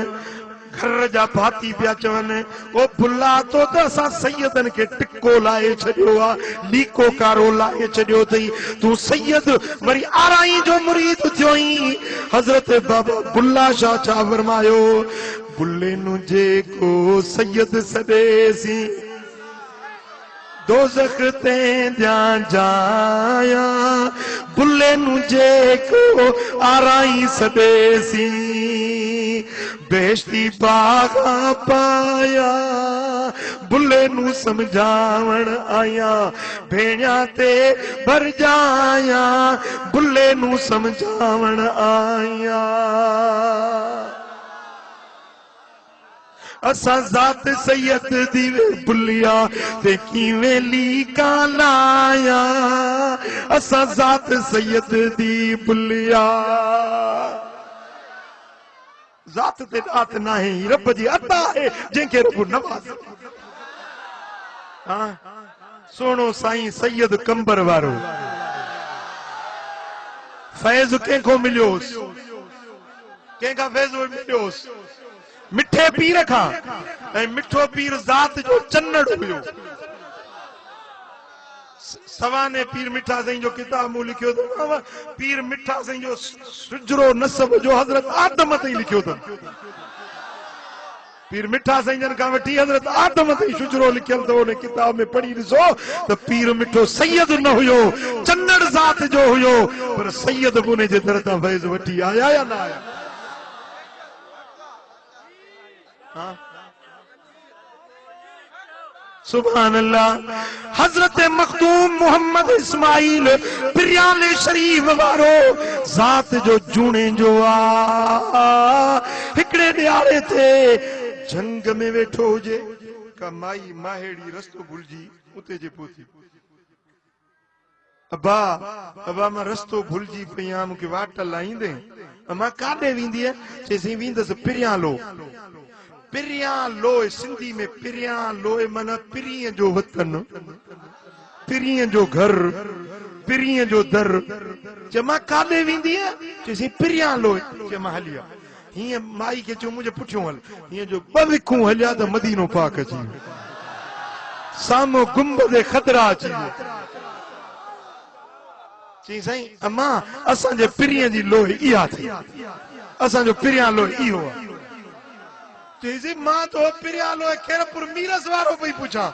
घर जा भाती पिया चवन वो बुल्ला तो असा सैयदन के टिक्को लाए छड़ियो आ लीको कारो लाए छड़ियो थई तू सैयद वरी आराई जो मुरीद थियोई हजरत बाबा बुल्ला शाह छा फरमायो बुल्ले नु जेको सैयद सदेसी दोज़ख ते ध्यान जाया बुल्ले नु जेको आराई सदेसी बेश्ती बागा पाया बुल्ले नु समझावण आया भेणिया ते भर जाया बुल्ले नु समझावण आया असा जात सैयद दीवे बुलिया ते कीवे ली का लाया असा जात सैयद दी बुलिया जात ते दात नाही रब जी अता है जेके रब नवाज हां सोनो साईं सैयद कंबर वारो फैज केको मिलियोस केका फैज मिलियोस मिठे पीर खां ऐं मिठो पीर जात जो चन्नड़ हुयो सवाने पीर मिठा साईं जो किताब मूं लिखियो तो पीर मिठा साईं जो सुजरो नसब जो हजरत आदम ते लिखियो तो पीर मिठा साईं जन का वठी हजरत आदम ते सुजरो लिखियल तो उन किताब में पढ़ी ॾिसो तो पीर मिठो सैयद न हुयो चन्नड़ जात जो हुयो पर सैयद उन जे दर तां फैज़ वठी आया या ना आया हाँ सुभान अल्लाह हजरत मखदूम मोहम्मद इस्माइल पिरियाले शरीफ वारो जात जो जूने जो आ हिकड़े ॾियारे थे जंग में वेठो हुजे का माई माहेड़ी रस्तो भुलजी उते जे पोती अबा अबा मां रस्तो भुलजी पई मूंखे वाट लाईंदे मां काॾे वेंदी चईसीं वेंदसि पिरियालो पिरिया लोए सिंधी में पिरिया लोए माना पिरीअ जो वतन पिरीअ जो घर पिरीअ जो दर चे मां काॾे वेंदी चईसीं पिरिया लोए चे मां हली आ हीअं माई खे चयो मुंहिंजे पुठियों हल हीअं जो ॿ विखूं हलिया त मदीनो पाक अची वियो साम्हूं गुंबद ख़तरा अची वियो चई साईं अम्मा असांजे पिरीअ जी लोए इहा थी असांजो पिरिया लोए इहो आहे चईसी मां तो पिरिया लोए खेरपुर मीरस वारो पई पुछां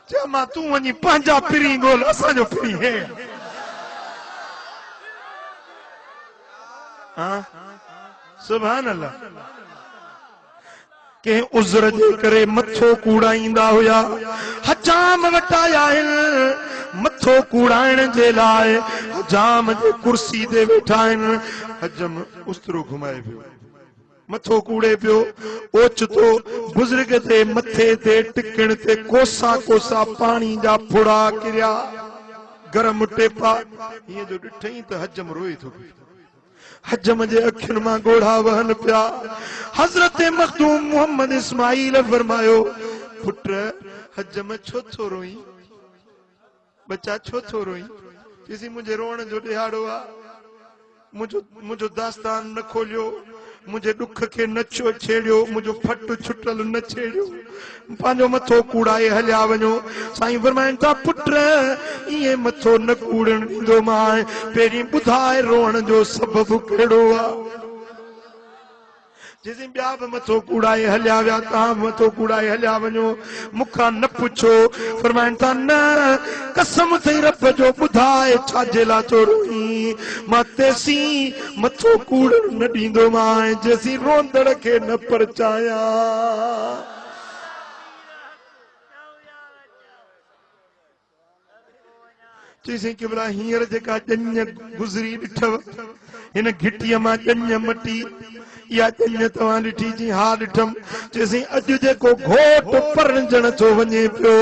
चे मां तू वञी पंहिंजा पिरी ॻोल्ह असांजो पिरी हे हाँ सुभान अल्लाह के उज़र जे करे मथो कूड़ाईंदा हुया हजाम वटाया आहिनि मथो कूड़ाइण जे लाइ हजाम जे कुर्सी ते वेठा आहिनि हजम उस्तरो घुमाए पियो मथो कूड़े पियो ओचितो बुजुर्ग ते मथे ते टिकण ते कोसा कोसा पानी जा फुड़ा किरिया गरम टेपा ये जो ॾिठई त हजम रोई थो हजम जे अखियुनि मां ॻोढ़ा वहन पिया हज़रत मखदूम मोहम्मद इस्माइल फरमायो पुट हजम छो थो रोई बच्चा छो थो रोई चईसी मुंहिंजे रोअण जो ॾिहाड़ो आहे मुंहिंजो दास्तान न खोलियो मुझे दुख के न छेड़ियो, मुझो फट छुटल न छेड़ियो, पांजो मथो कूड़ाए हलिया वञो। साईं फरमाइनि था पुट इहे मथो न कूड़ण ॾींदो मां, पहिरीं ॿुधाए रोअण जो सबबु कहिड़ो आहे। जिसी ब्या भी मथो कूड़ाए हलिया विया, तहां मथो कूड़ाए हलिया वञो, मूंखां न पुछो। फरमाइनि था न कसम थई रब जो ॿुधाए छाजे लाइ थो रोई, मां तेसी मथो कूड़ण न ॾींदो मां जेसी रोंदड़ खे न परचाया। चईसीं किबला हींअर जेका ॼञ गुज़री ॾिठव हिन घिटीअ मां ॼञ मटी, या ॼञ तव्हां ॾिठी? जी हा ॾिठमि। चईसीं अॼु जेको घोट परजण थो वञे पियो,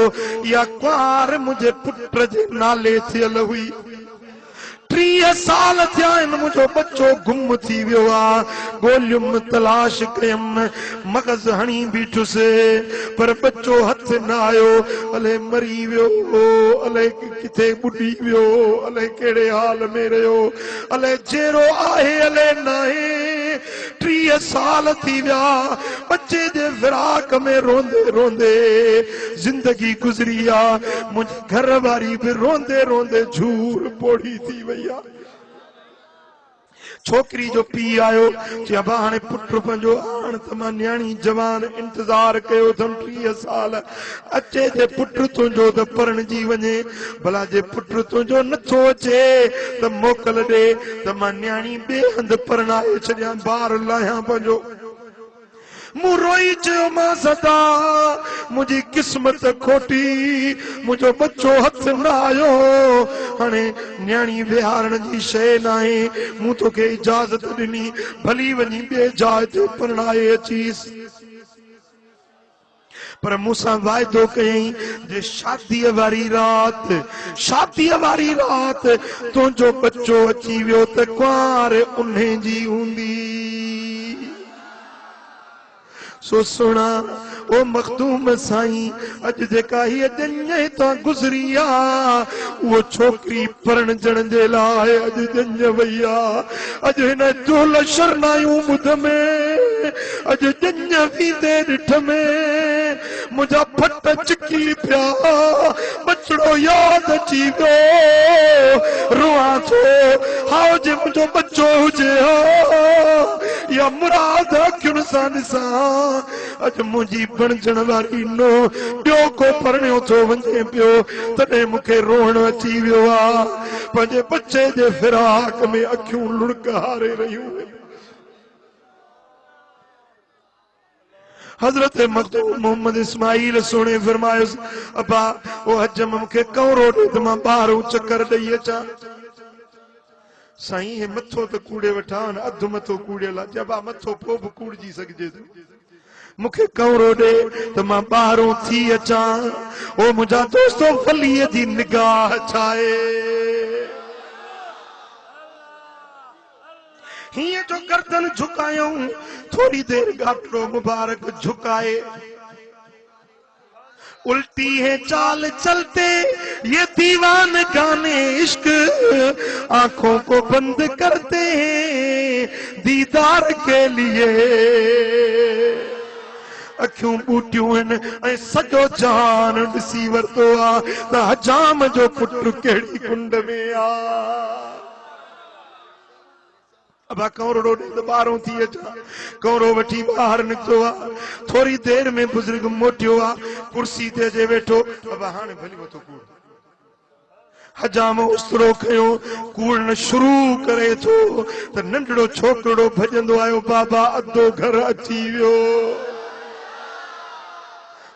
या कुंवार मुंहिंजे पुट जे नाले थियल हुई, 30 साल थिया आहिनि, मुंहिंजो बच्चो गुम थी वियो आहे। ॻोल्हियुमि तलाश कयमि, मग़ज़ हणी बीठुसि, पर बच्चो हथ न आयो। अलाए मरी वियो, अलाए किथे ॿुॾी वियो, अलाए कहिड़े हाल में रहियो, अलाए जहिड़ो आहे अलाए न आहे। 30 साल थी विया बच्चे जे फिराक में रोंदे रोंदे जिंदगी गुज़री आहे। मुंहिंजी घर वारी बि रोंदे रोंदे झूर पोड़ी थी वई। छोकरी जो पी आयो, चई अबा हाणे पुट पंहिंजो आण त मां न्याणी जवान इंतजार कयो अथमि 30 साल, अचे जे पुट तुंहिंजो त परणजी वञे, भला जे पुट तुंहिंजो नथो अचे त मोकल ॾे त मां न्याणी ॿिए हंधि परणाए छॾियां, ॿार लाहियां पंहिंजो। मूं रोई चयो मां सदा मुंहिंजी किस्मत खोटी, मुंहिंजो बच्चो हथ न आयो, हाणे न्याणी विहारण जी शइ न आहे, मूं तोखे इजाज़त ॾिनी भली वञी ॿिए जाइ ते परणाए अचीस। पर मूंसां वाइदो कयईं जे शादीअ वारी रात तुंहिंजो बच्चो अची वियो त कुंवार उन जी हूंदी। सो सुना ओ मखदूम साईं, अॼु जेका हीअ ॼञ तां गुज़री आहे उहो छोकिरी परणजण जे लाइ अॼु ॼञ वई आहे। अॼु हिन झोल शरनायूं ॿुध में, अॼु ॼञ वींदे ॾिठ में मुंहिंजा फट चिकी पिया, बचड़ो यादि अची वियो, रोआं थो हाओ जे मुंहिंजो बच्चो हुजे हा, या मुराद अखियुनि सां ॾिसां। अॼु मुंहिंजी बणजण वारी नो ॿियो को परणियो थो वञे पियो, तॾहिं मूंखे रोअण अची वियो आहे। पंहिंजे बच्चे जे फिराक में अखियूं लुड़कारे रहियूं। हजरत मखदूम मोहम्मद इस्माइल सोने फरमायुसि अबा ओ हज में मूंखे कौरो ॾे त मां ॿाहिरों चकर ॾेई अचां। साईं हे मथो त कूड़े वठा, अधु मथो कूड़ियल आहे, जबा मथो पोइ बि कूड़जी सघिजे थो, मूंखे कौरो ॾे त मां ॿाहिरों थी अचां। ओ मुंहिंजा दोस्तो फलीअ जी निगाह छाए, हीअं जो गर्दन झुकायूं, थोड़ी देर गाटड़ो मुबारक झुकाए, उल्टी है चाल चलते ये दीवान गाने इश्क, आंखों को बंद करते हैं दीदार के लिए। अखियूं बूटियूं आहिनि ऐं सॼो जहान ॾिसी वरितो आहे त हजाम जो पुटु कहिड़ी कुंड में आहे। अबा कौरो ॾे त ॿाहिरों थी अचां। कौरो वठी ॿाहिरि निकितो आहे, थोरी देर में बुज़ुर्ग मोटियो आहे, कुर्सी ते अचे वेठो। अबा हाणे भली वठो कूड़, हजाम उस्तरो खयो, कूड़ण शुरू करे थो त नंढड़ो छोकिरो भॼंदो आयो, बाबा अधो घर अची वियो,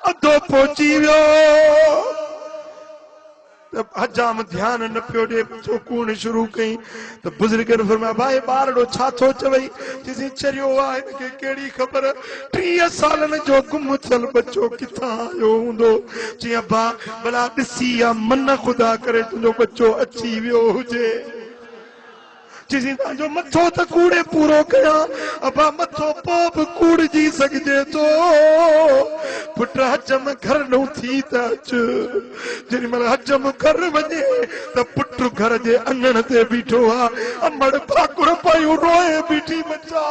अधो पहुची वियो। हजाम ध्यान न पियो ॾे, तो कूड़ शुरू कई त बुज़ुर्गनि फरमाया भाई ॿारड़ो छा थो चवई? चईं चरियो आहे, हिनखे कहिड़ी ख़बर, 30 सालनि जो गुम थियल बच्चो किथां आयो हूंदो। चई अब्बा भला ॾिसी या मन ख़ुदा करे तुंहिंजो बच्चो अची वियो हुजे। चईं तव्हांजो मथो त कूड़े पूरो कयां, अब्बा मथो पोइ बि कूड़जी सघिजे थो, पुट हजम घर न थी त अच। जेॾी महिल हजम घर वञे त पुट घर जे अङण ते बीठो आहे, अमड़ भाकुर पयूं रोए बीठी बचा।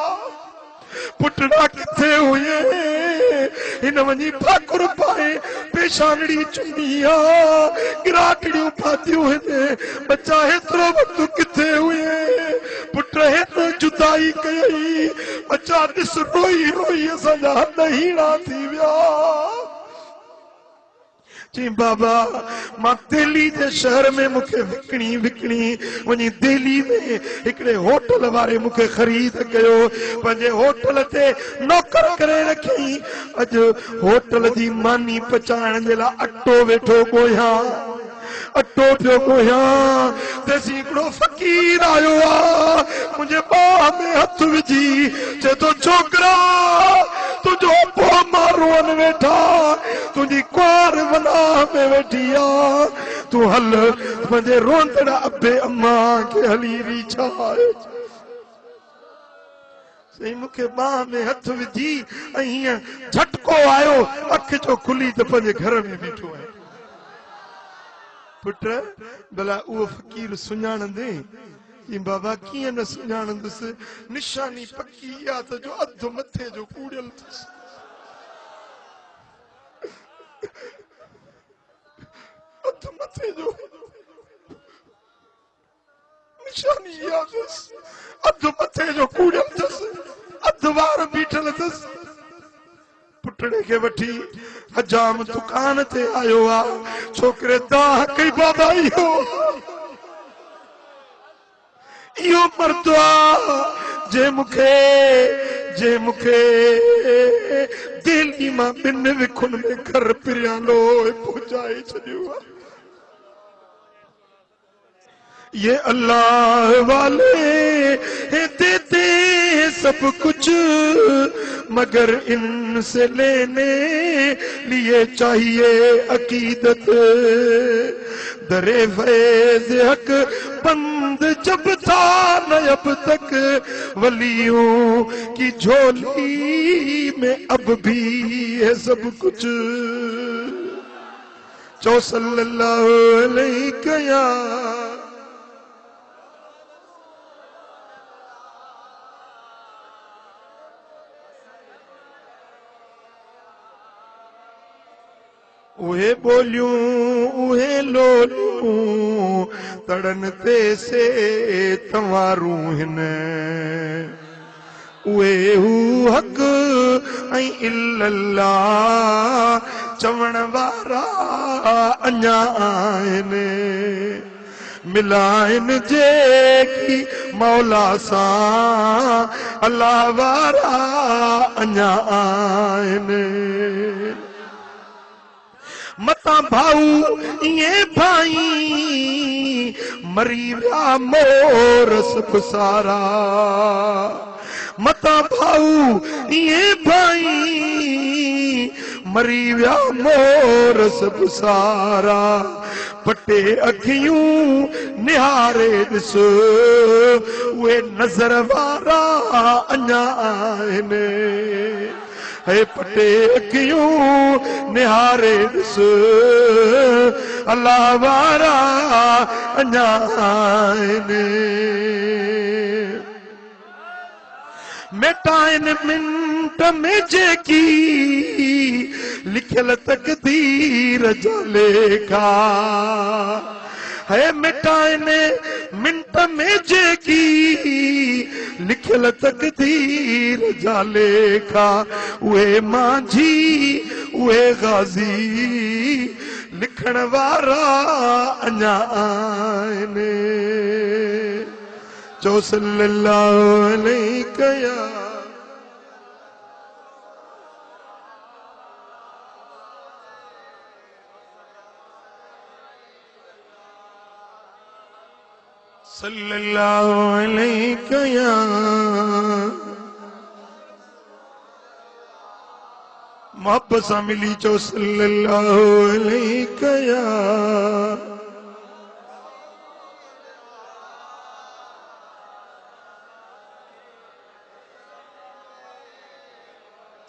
पुटड़ा किथे हुए इन वञी फाकुर पाए पेशानड़ी चुनिया गिराटड़ियूं फातियूं हिन बच्चा हेतिरो वक्त किथे हुए पुट हेतिरो जुदाई कई बच्चा ॾिस रोई रोई असांजा हथ हीणा थी विया जी बाबा मां दिल्ली के शहर में मुखे विकणी वही दिल्ली में एकड़े होटल वारे मुखे खरीद कयो पंजे होटल ते नौकर करे रखी अज होटल दी मानी पचाइण जे ला अटो वेठो गोया अटो पियो गोया तेसी एकड़ो फकीर आयो आ मुझे बाह में हथ विझी चे तो छोकरा तुझो पो मारोन वेठा तुझी कुआर वना में वेठिया तू हल मुझे रोंदड़ा अबे अम्मा के हली री छाए सही मुखे बाह में हथ विझी अहिया झटको आयो अख जो खुली तो पंजे घर में बीठो है पुट भला वो फकीर सुञाणंदे कि बाबा किए न सुञाणंदुस निशानी पक्की या तो जो अध मथे जो कूड़ियल अध मथे जो निशानी याद अध मथे जो कूड़ियल थस अध वार बीठल थस पुटड़े के वठी हजाम दुकान ते आयो आ छोकरे दाह कई बाबा इहो मर्दवा जे मुखे दिल्ली मां बिन विखुन में घर पिरियालो पहुंचाए छॾियो ये अल्लाह वाले देते सब कुछ मगर इनसे लेने लिए चाहिए अकीदत दरे फैज़ हक बंद जब था न अब तक वलियों की झोली में अब भी है सब कुछ चौ सल्लल्लाहु अलैहि वसल्लम उहे बोलियूं उहे लोलियूं तड़न ते से तवारूं हिन उहे हू हक ऐं इल्लल्लाह चवण वारा अञा आहिनि मिलाइन जेकी मौला सां अल्लाह वारा अञा आहिनि मता भाऊ ये भाई मरी विया मोर सब सारा मता भाऊ ये भाई मरी विया मोर सब सारा पटे अखियूं निहारे ॾिस उहे नज़र वारा अञा आहिनि है पटे अखियूं निहारे ॾिस अल्लाह वारा अञा आहिनि मिटाइन मिंट में जेकी लिखियल तकदीर जा लेखा है मिटाइन मिंट में जेकी लिखियल तकदीर जा लेखा उहे माझी उहे गाज़ी लिखण वारा अञा आहिनि चो सल्लल्लाहु अलैहि वसल्लम सल्लल्लाहु अलैहि वसल्लम मोहब्बत सां मिली चो सल्लल्लाहु अलैहि वसल्लम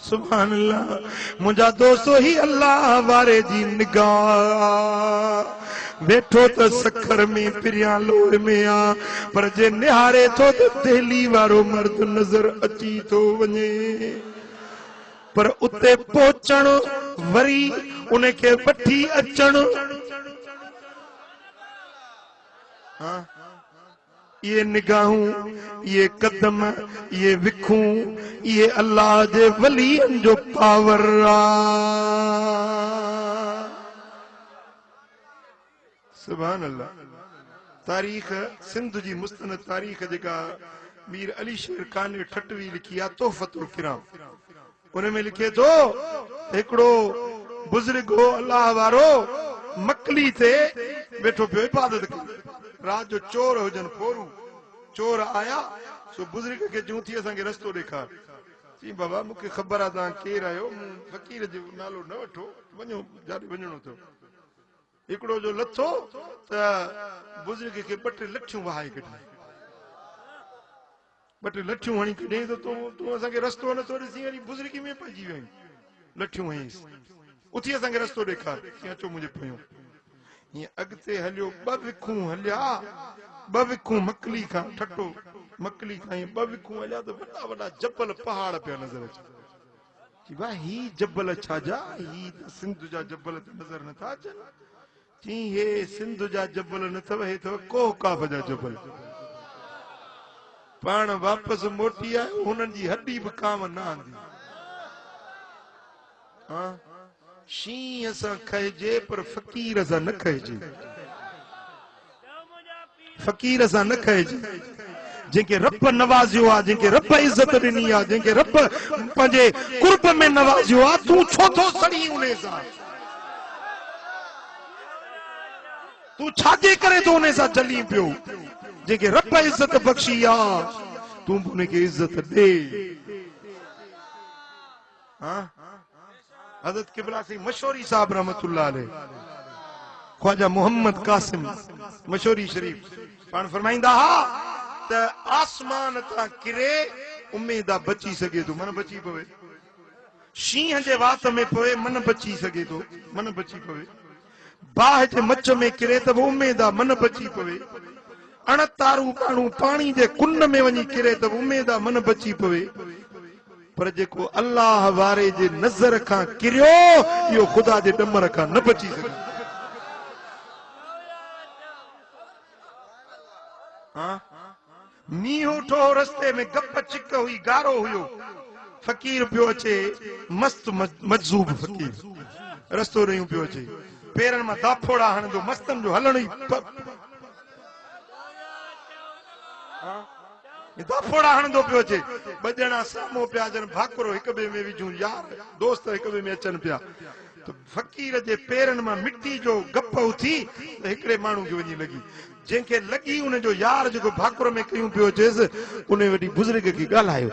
सुभान अल्लाह मुझा दोस्तों ही अल्लाह वारे जी निगाह बैठो तो सखर में पिरिया लोड़ में आ पर जे निहारे तो दिल्ली वारो मर्द नजर अची तो वने पर उते पहुंचण वरी उनके वठी अचण हाँ ये निगाहूं ये कदम ये विखूं ये अल्लाह जे वलियन जो पावर सुभान अल्लाह। तारीख सिंध जी मुस्तनद तारीख जेका मीर अली शेर खान ठटवी लिखी आहे तोहफतुल किराम उनमें लिखे तो हिकड़ो बुजुर्ग हो अल्लाह वारो मकली थे बैठो पियो इबादत करे रात जो चोर हुजन फोरू चोर आया सो बुजुर्ग के जूं थी असांखे रस्तो ॾेखार चई बाबा मूंखे ख़बर आहे तव्हां केरु आहियो फ़कीर जो नालो न वठो वञो जाॾे वञिणो अथव हिकिड़ो जो लथो त बुजुर्ग खे ॿ टे लठियूं वहाए कढी ॿ टे लठियूं हणी कढी त तूं असांखे रस्तो नथो ॾिसी वरी बुजुर्गी में पइजी वियो लठियूं हईंसि उथी असांखे रस्तो ॾेखार कीअं अचो मुंहिंजे पोयों हीअं अॻिते हलियो ॿ विखूं हलिया ॿ विखूं मकली खां ठटो मकली खां ॿ विखूं हलिया त वॾा वॾा जबल पहाड़ पिया नज़र अचनि भाई ही जबल छाजा ही सिंध जा जबल त नज़र नथा अचनि चई हे सिंध जा जबल न अथव हे अथव कोहकाफ जा जबल पाण वापसि मोटी आयो हुननि जी हॾी बि काम न आंदी हाँ शींहं सां खाइजे पर फ़कीर सां न खाइजे फ़कीर सां न खाइजे जंहिंखे रब नवाज़ियो आहे जंहिंखे रब इज़त ॾिनी आहे जंहिंखे रब पंहिंजे कुर्ब में नवाज़ियो आहे तूं छो थो सड़ी उन सां तूं छाजे करे तो उन सां जली पियो जंहिंखे रब इज़त बख़्शी आहे तूं बि उनखे इज़त ॾे हाँ हज़रत किबला सिंह मशहूरी साहब रहमतुल्लाह अलैह ख्वाजा मोहम्मद कासिम मशहूरी शरीफ पान फरमाइंदा हा त आसमान तां किरे उम्मीद बची सके तो मन बची पवे शींहं जे वात में पवे मन बची सके तो मन बची पवे बाह जे मच में किरे त उम्मीद मन बची पवे अणतारू माण्हू पाणी जे कुंड में वञी किरे त उम्मीद मन बची पवे पर जेको अल्लाह वारे जे नज़र खां किरियो इहो ख़ुदा जे डमर खां न बची सघे मींहुं उठो रस्ते में गप चिक हुई गारो हुयो फ़कीर पियो अचे मस्त मजज़ूब फ़कीर रस्तो रहियूं पियो अचे पेरनि मां दाफोड़ा हणंदो मस्तनि जो हलण ई दाफोड़ा हणंदो पियो अचे ॿ ॼणा साम्हूं पिया अचनि भाकुरो हिक ॿिए में विझूं यार दोस्त हिक ॿिए में अचनि पिया त फ़कीर जे पेरनि मां मिटी जो गप उथी त हिकिड़े माण्हू खे वञी लॻी जंहिंखे लॻी उनजो यार जेको भाकुर में कयूं पियो अचेसि उन वॾी बुज़ुर्ग खे ॻाल्हायो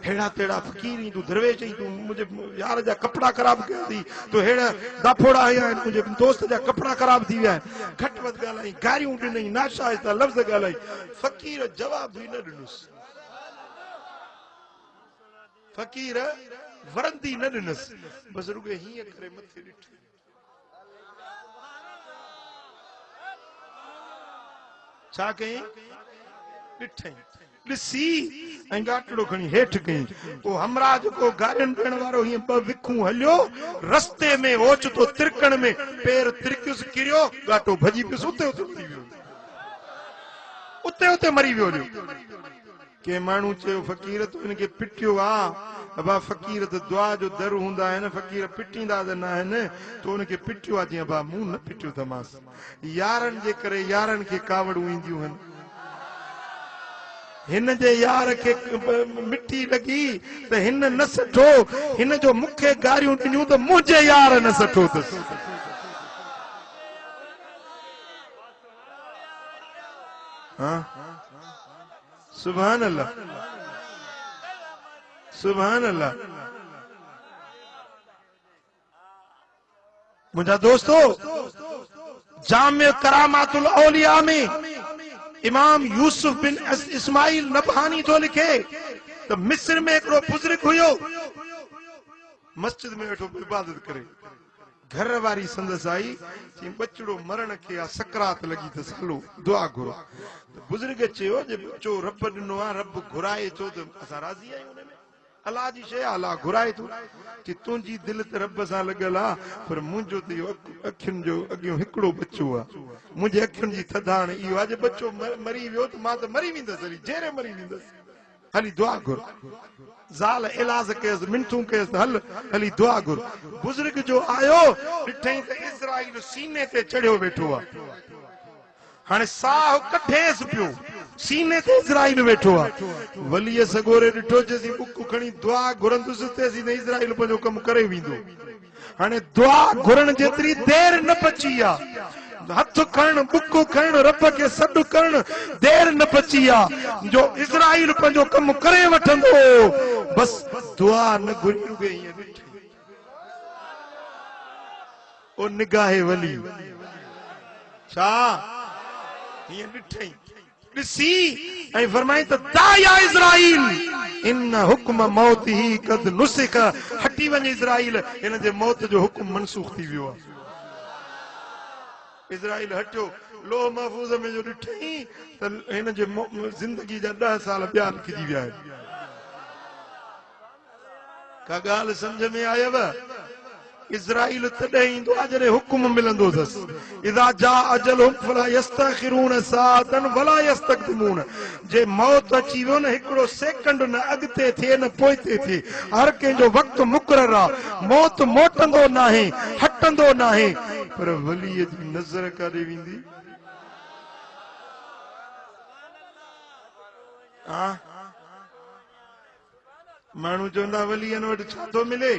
हेड़ा तेड़ा फ़कीर तूं दरवेश आहीं तूं मुंहिंजे यार जा कपिड़ा ख़राब कया अथई तूं हेड़ा दाफोड़ा आया आहिनि मुंहिंजे दोस्त जा कपिड़ा ख़राब थी विया आहिनि घटि वधि ॻाल्हाई गारियूं ॾिनई नाशाइस्ता लफ़्ज़ ॻाल्हाई फ़कीर जवाब बि न ॾिनुसि फ़कीर वरंदी न ॾिनसि बसि रुॻो हीअं करे मथे ॾिठो छा कयईं ॾिठई ॾिसी ऐं गाटड़ो खणी हेठि कयईं पोइ हमरा जेको गारियुनि ॾियण वारो हीअं ॿ विखूं हलियो रस्ते में ओचितो तिरकण में पेर तिरकियुसि किरियो गाटो भॼी पियुसि उते उते मरी वियो उते उते मरी वियो के माण्हू चयो फ़कीर तूं हिनखे पिटियो आहे अबा फ़कीर त दुआ जो दर हूंदा आहिनि फ़कीर पिटींदा त न आहिनि तो हुनखे पिटियो आहे जीअं अबा मूं न पिटियो अथमांसि यारनि जे करे यारनि खे कावड़ूं ईंदियूं आहिनि हिन जे यार खे मिटी लॻी त हिन न सठो हिन जो मूंखे गारियूं ॾिनियूं त मुंहिंजे यार न सठो अथसि सुभान अल्लाह सुभान अल्लाह मुझा दोस्तों जामिया करामातुल औलिया में इमाम यूसुफ बिन इस्माइल नबहानी तो लिखे तो मिस्र में एक बुजुर्ग हुयो मस्जिद में वेठो इबादत करे घर वारी संदस आई चई बचड़ो मरण के आ सकरात लगी त सालो दुआ घुरो बुजुर्ग चयो जे बच्चो रब दिनो आ रब घुराए चो त असां राज़ी आहियूं उन में अल्लाह जी शइ अल्लाह घुराए थो कि तुंहिंजी दिलि त रब सां लॻल आहे पर मुंहिंजो त इहो अखियुनि जो अॻियो हिकिड़ो बच्चो आहे मुंहिंजे अखियुनि जी थधाण इहो आहे जे बच्चो मरी वियो त मां त मरी वेंदसि हली जेरे मरी वेंदसि हली दुआ घुर ज़ाल इलाज कयसि मिंटूं कयसि हल हली दुआ घुर बुज़ुर्ग जो आयो ॾिठई त इज़राइल सीने ते चढ़ियो वेठो आहे हाणे साह कठेसि पियो सीने ते इज़राइल वेठो आहे वलीअ सगोरे ॾिठो चेसि बुक खणी दुआ घुरंदुसि तेसि त इज़राइल पंहिंजो कमु करे वेंदो हाणे दुआ घुरण जेतिरी देरि न बची आहे हथ खणण बुक खणण रब खे सॾु करण देरि न बची आहे जो इज़राइल पंहिंजो कमु करे वठंदो बस दुआ न घुरी रुॻे ईअं ॾिठी ओ निगाहे वली छा हीअं ॾिठई ॾिसी ऐं फरमाई त दाया इज़राइल इन हुक्म मौत ही कद नुसिक हटी वञे इज़राइल हिन जे मौत जो हुक्म मनसूख थी वियो आहे इज़राइल हटियो लोह महफूज़ में जो ॾिठई त हिन जे ज़िंदगी जा 10 साल ॿिया लिखिजी विया आहिनि का ॻाल्हि सम्झ में आयव इज़राइल तॾहिं ईंदो आहे जॾहिं हुकुम मिलंदो अथसि इज़ा जा अजलहुम फला यस्तखिरून साअतन वला यस्तक़दिमून जे मौत अची वियो न हिकिड़ो सेकंड न अॻिते थिए न पोइते थिए हर कंहिंजो वक़्तु मुक़ररु आहे मौत मोटंदो नाहे हटंदो नाहे पर वलीअ जी नज़र काॾे वेंदी माण्हू चवंदा वलीअनि वटि छा थो मिले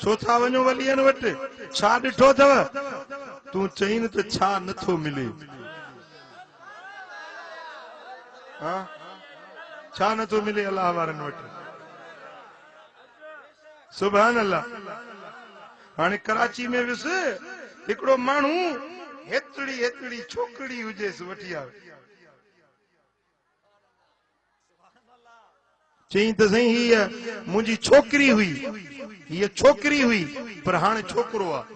छो था वञो वलीअनि वटि छा ॾिठो अथव तूं चई न त छा नथो मिले छा नथो मिले अलाह वारनि वटि सुभान अल्लाह हाणे कराची में वियुसि हिकिड़ो माण्हू हेतड़ी छोकिरी हुजेसि वठी आयो चई त सही हीअ मुंहिंजी छोकिरी हुई हीअ छोकिरी हुई पर हाणे छोकिरो आहे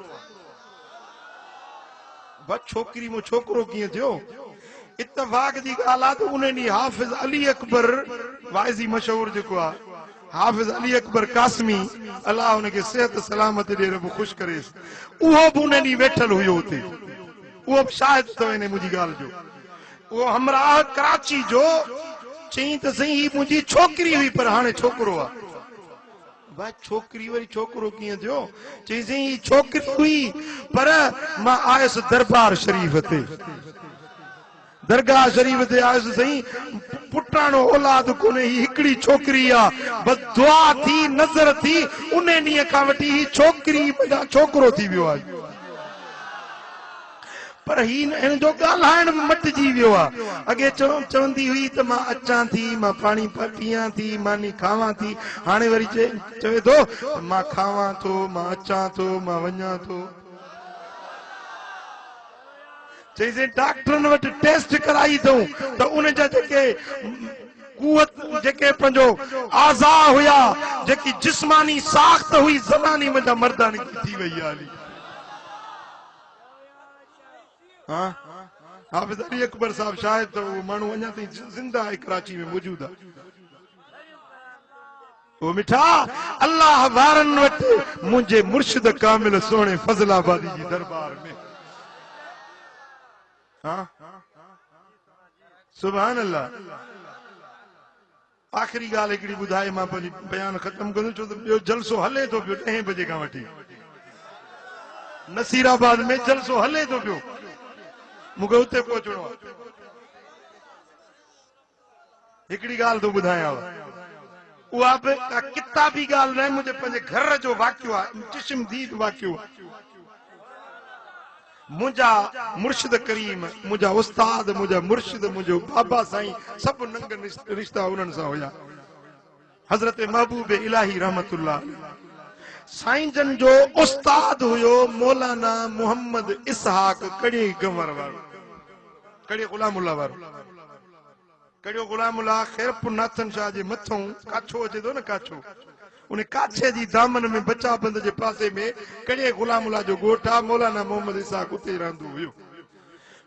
बस छोकिरी मो छोकिरो कीअं थियो इत्तफाक जी ॻाल्हि आहे त उन ॾींहुं हाफ़िज़ अली अकबर वाइज़ी मशहूर जेको आहे हाफ़िज़ अली अकबर कासमी अलाह उनखे सिहत सलामत ॾे रब ख़ुशि करेसि उहो बि उन ॾींहुं वेठल हुयो हुते उहो बि शाहिद अथव हिन मुंहिंजी ॻाल्हि जो उहो हमराह कराची जो चई त सही ही मुंहिंजी छोकिरी हुई पर हाणे छोकिरो आहे भाई छोकिरी वरी छोकिरो कीअं थियो चई सही ही छोकिरी हुई पर मां आयुसि दरबार शरीफ़ ते दरगाह शरीफ़ ते आयुसि सही पुटाणो औलाद कोन्हे ही हिकिड़ी छोकिरी आहे बस दुआ थी नज़र थी उन ॾींहं खां वठी ही छोकिरी छोकिरो थी वियो आहे पर हिन जो ॻाल्हाइण बि मटिजी वियो आहे अॻे चवंदी हुई त मां अचां थी मां पाणी पियां थी मानी खावां थी हाणे वरी चवे थो मां खावां थो मां अचां थो मां वञां थो चईसीं डॉक्टरनि वटि टेस्ट कराई अथऊं त उन जा जेके कुवत जेके पंहिंजो आज़ा हुया जेकी जिस्मानी साख़्त हुई ज़नानी वञा मर्दानी थी वई आहे हाफ़िज़ अली अकबर साहब शायद तो वो माण्हू अञा ताईं ज़िंदा आहे कराची में मौजूद आहे वो मिठा अल्लाह वारनि वटि मुंहिंजे मुर्शिद कामिल सोणे फज़लाबादी जी दरबार में सुभान अल्लाह आख़िरी ॻाल्हि हिकिड़ी ॿुधाए मां पंहिंजी बयान ख़तमु कंदुमि छो त ॿियो जलसो हले थो पियो 10 बजे खां वठी नसीराबाद में जलसो हले थो पियो मूंखे उते पहुचणो आहे हिकिड़ी ॻाल्हि थो ॿुधायांव उहा बि का किताबी ॻाल्हि न आहे मुंहिंजे पंहिंजे घर जो वाक़ियो आहे चश्मदीद वाक़ियो मुंहिंजा मुर्शिद करीम मुंहिंजा उस्ताद मुंहिंजा मुर्शिद मुंहिंजो बाबा साईं सभु नंग रिश्ता उन्हनि सां हुया हज़रत महबूब इलाही रहमतुल्लाह साईं जन जो उस्ताद हुयो मौलाना मोहम्मद इसहाक कड़ी गंवर वारो कड़ी गुलामुल्लाह वारो कड़ियो गुलामुल्लाह खैरपुर नाथन शाह जे मथों काछो अचे थो न काछो उन काछे जी दामन में बचा बंद जे पासे में कड़े गुलामुल्ला जो गोठा मौलाना मोहम्मद इसाक उते रहंदो हुयो।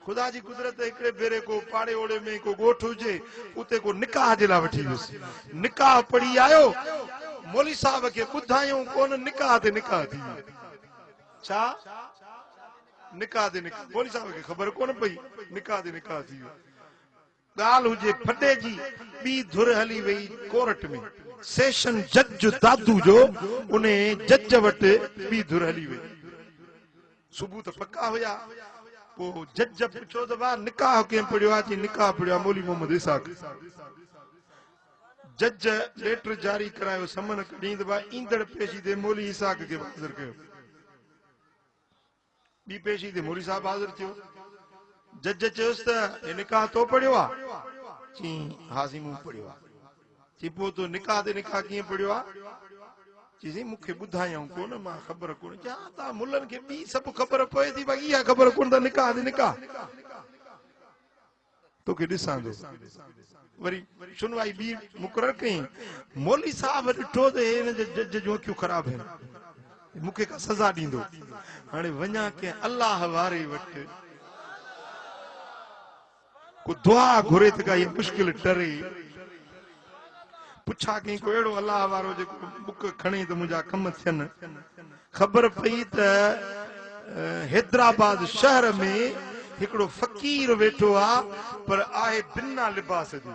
खुदा जी कुदरत हिकिड़े भेरे को पाड़े ओड़े में को गोठ हुजे उते को निकाह जे लाइ वठी वियुसि। निकाह पढ़ी आयो, मौली साहब खे ॿुधायूं कोन, निकाह ते निकाह थी वियो। छा निकाह ते निकाह, मौली साहब खे ख़बर कोन पई, निकाह ते निकाह थी वियो। ॻाल्हि हुजे फटे जी, ॿी धुर हली वई कोर्ट में, सेशन जज दादू जो उन जज वटि ॿी धुर हली वई। सबूत पक्का हुया। वो जज पुछो त भाउ निकाह कंहिं पढ़ियो आहे? जी निकाह पढ़ियो आहे मौली मोहम्मद इसाक। जज लेटर जारी करायो, समन कढी त भाउ ईंदड़ पेशी ते मौली इसाक खे हाज़िर कयो। ॿी पेशी ते मौली साहब हाज़िर थियो। जज चयोसि त हे निकाह तो पढ़ियो आहे? चई हाज़ी मूं पढ़ियो आहे। चई पोइ तो निकाह ते निकाह कीअं पढ़ियो आहे? चई मूंखे ॿुधायूं कोन, मां ख़बर कोन। चई हा तव्हां मुल्लनि खे ॿी सभु ख़बर पए थी, भाई इहा ख़बर कोन त निकाह ते निकाह तोखे ॾिसां थो। वरी सुनवाई ॿी मुक़रर कई। मौली साहब ॾिठो त हिन जे जज जूं अखियूं ख़राब आहिनि, मूंखे का सज़ा ॾींदो। हाणे वञा कंहिं अलाह वारे वटि, को दुआ घुरे त का इहा मुश्किल टरे, पुछा कहीं को अहिड़ो अलाह वारो जेको बुक खणे त मुंहिंजा कम थियनि। ख़बर पई त हैदराबाद शहर में हिकिड़ो फ़कीर वेठो आहे, पर आहे बिना लिबास जो।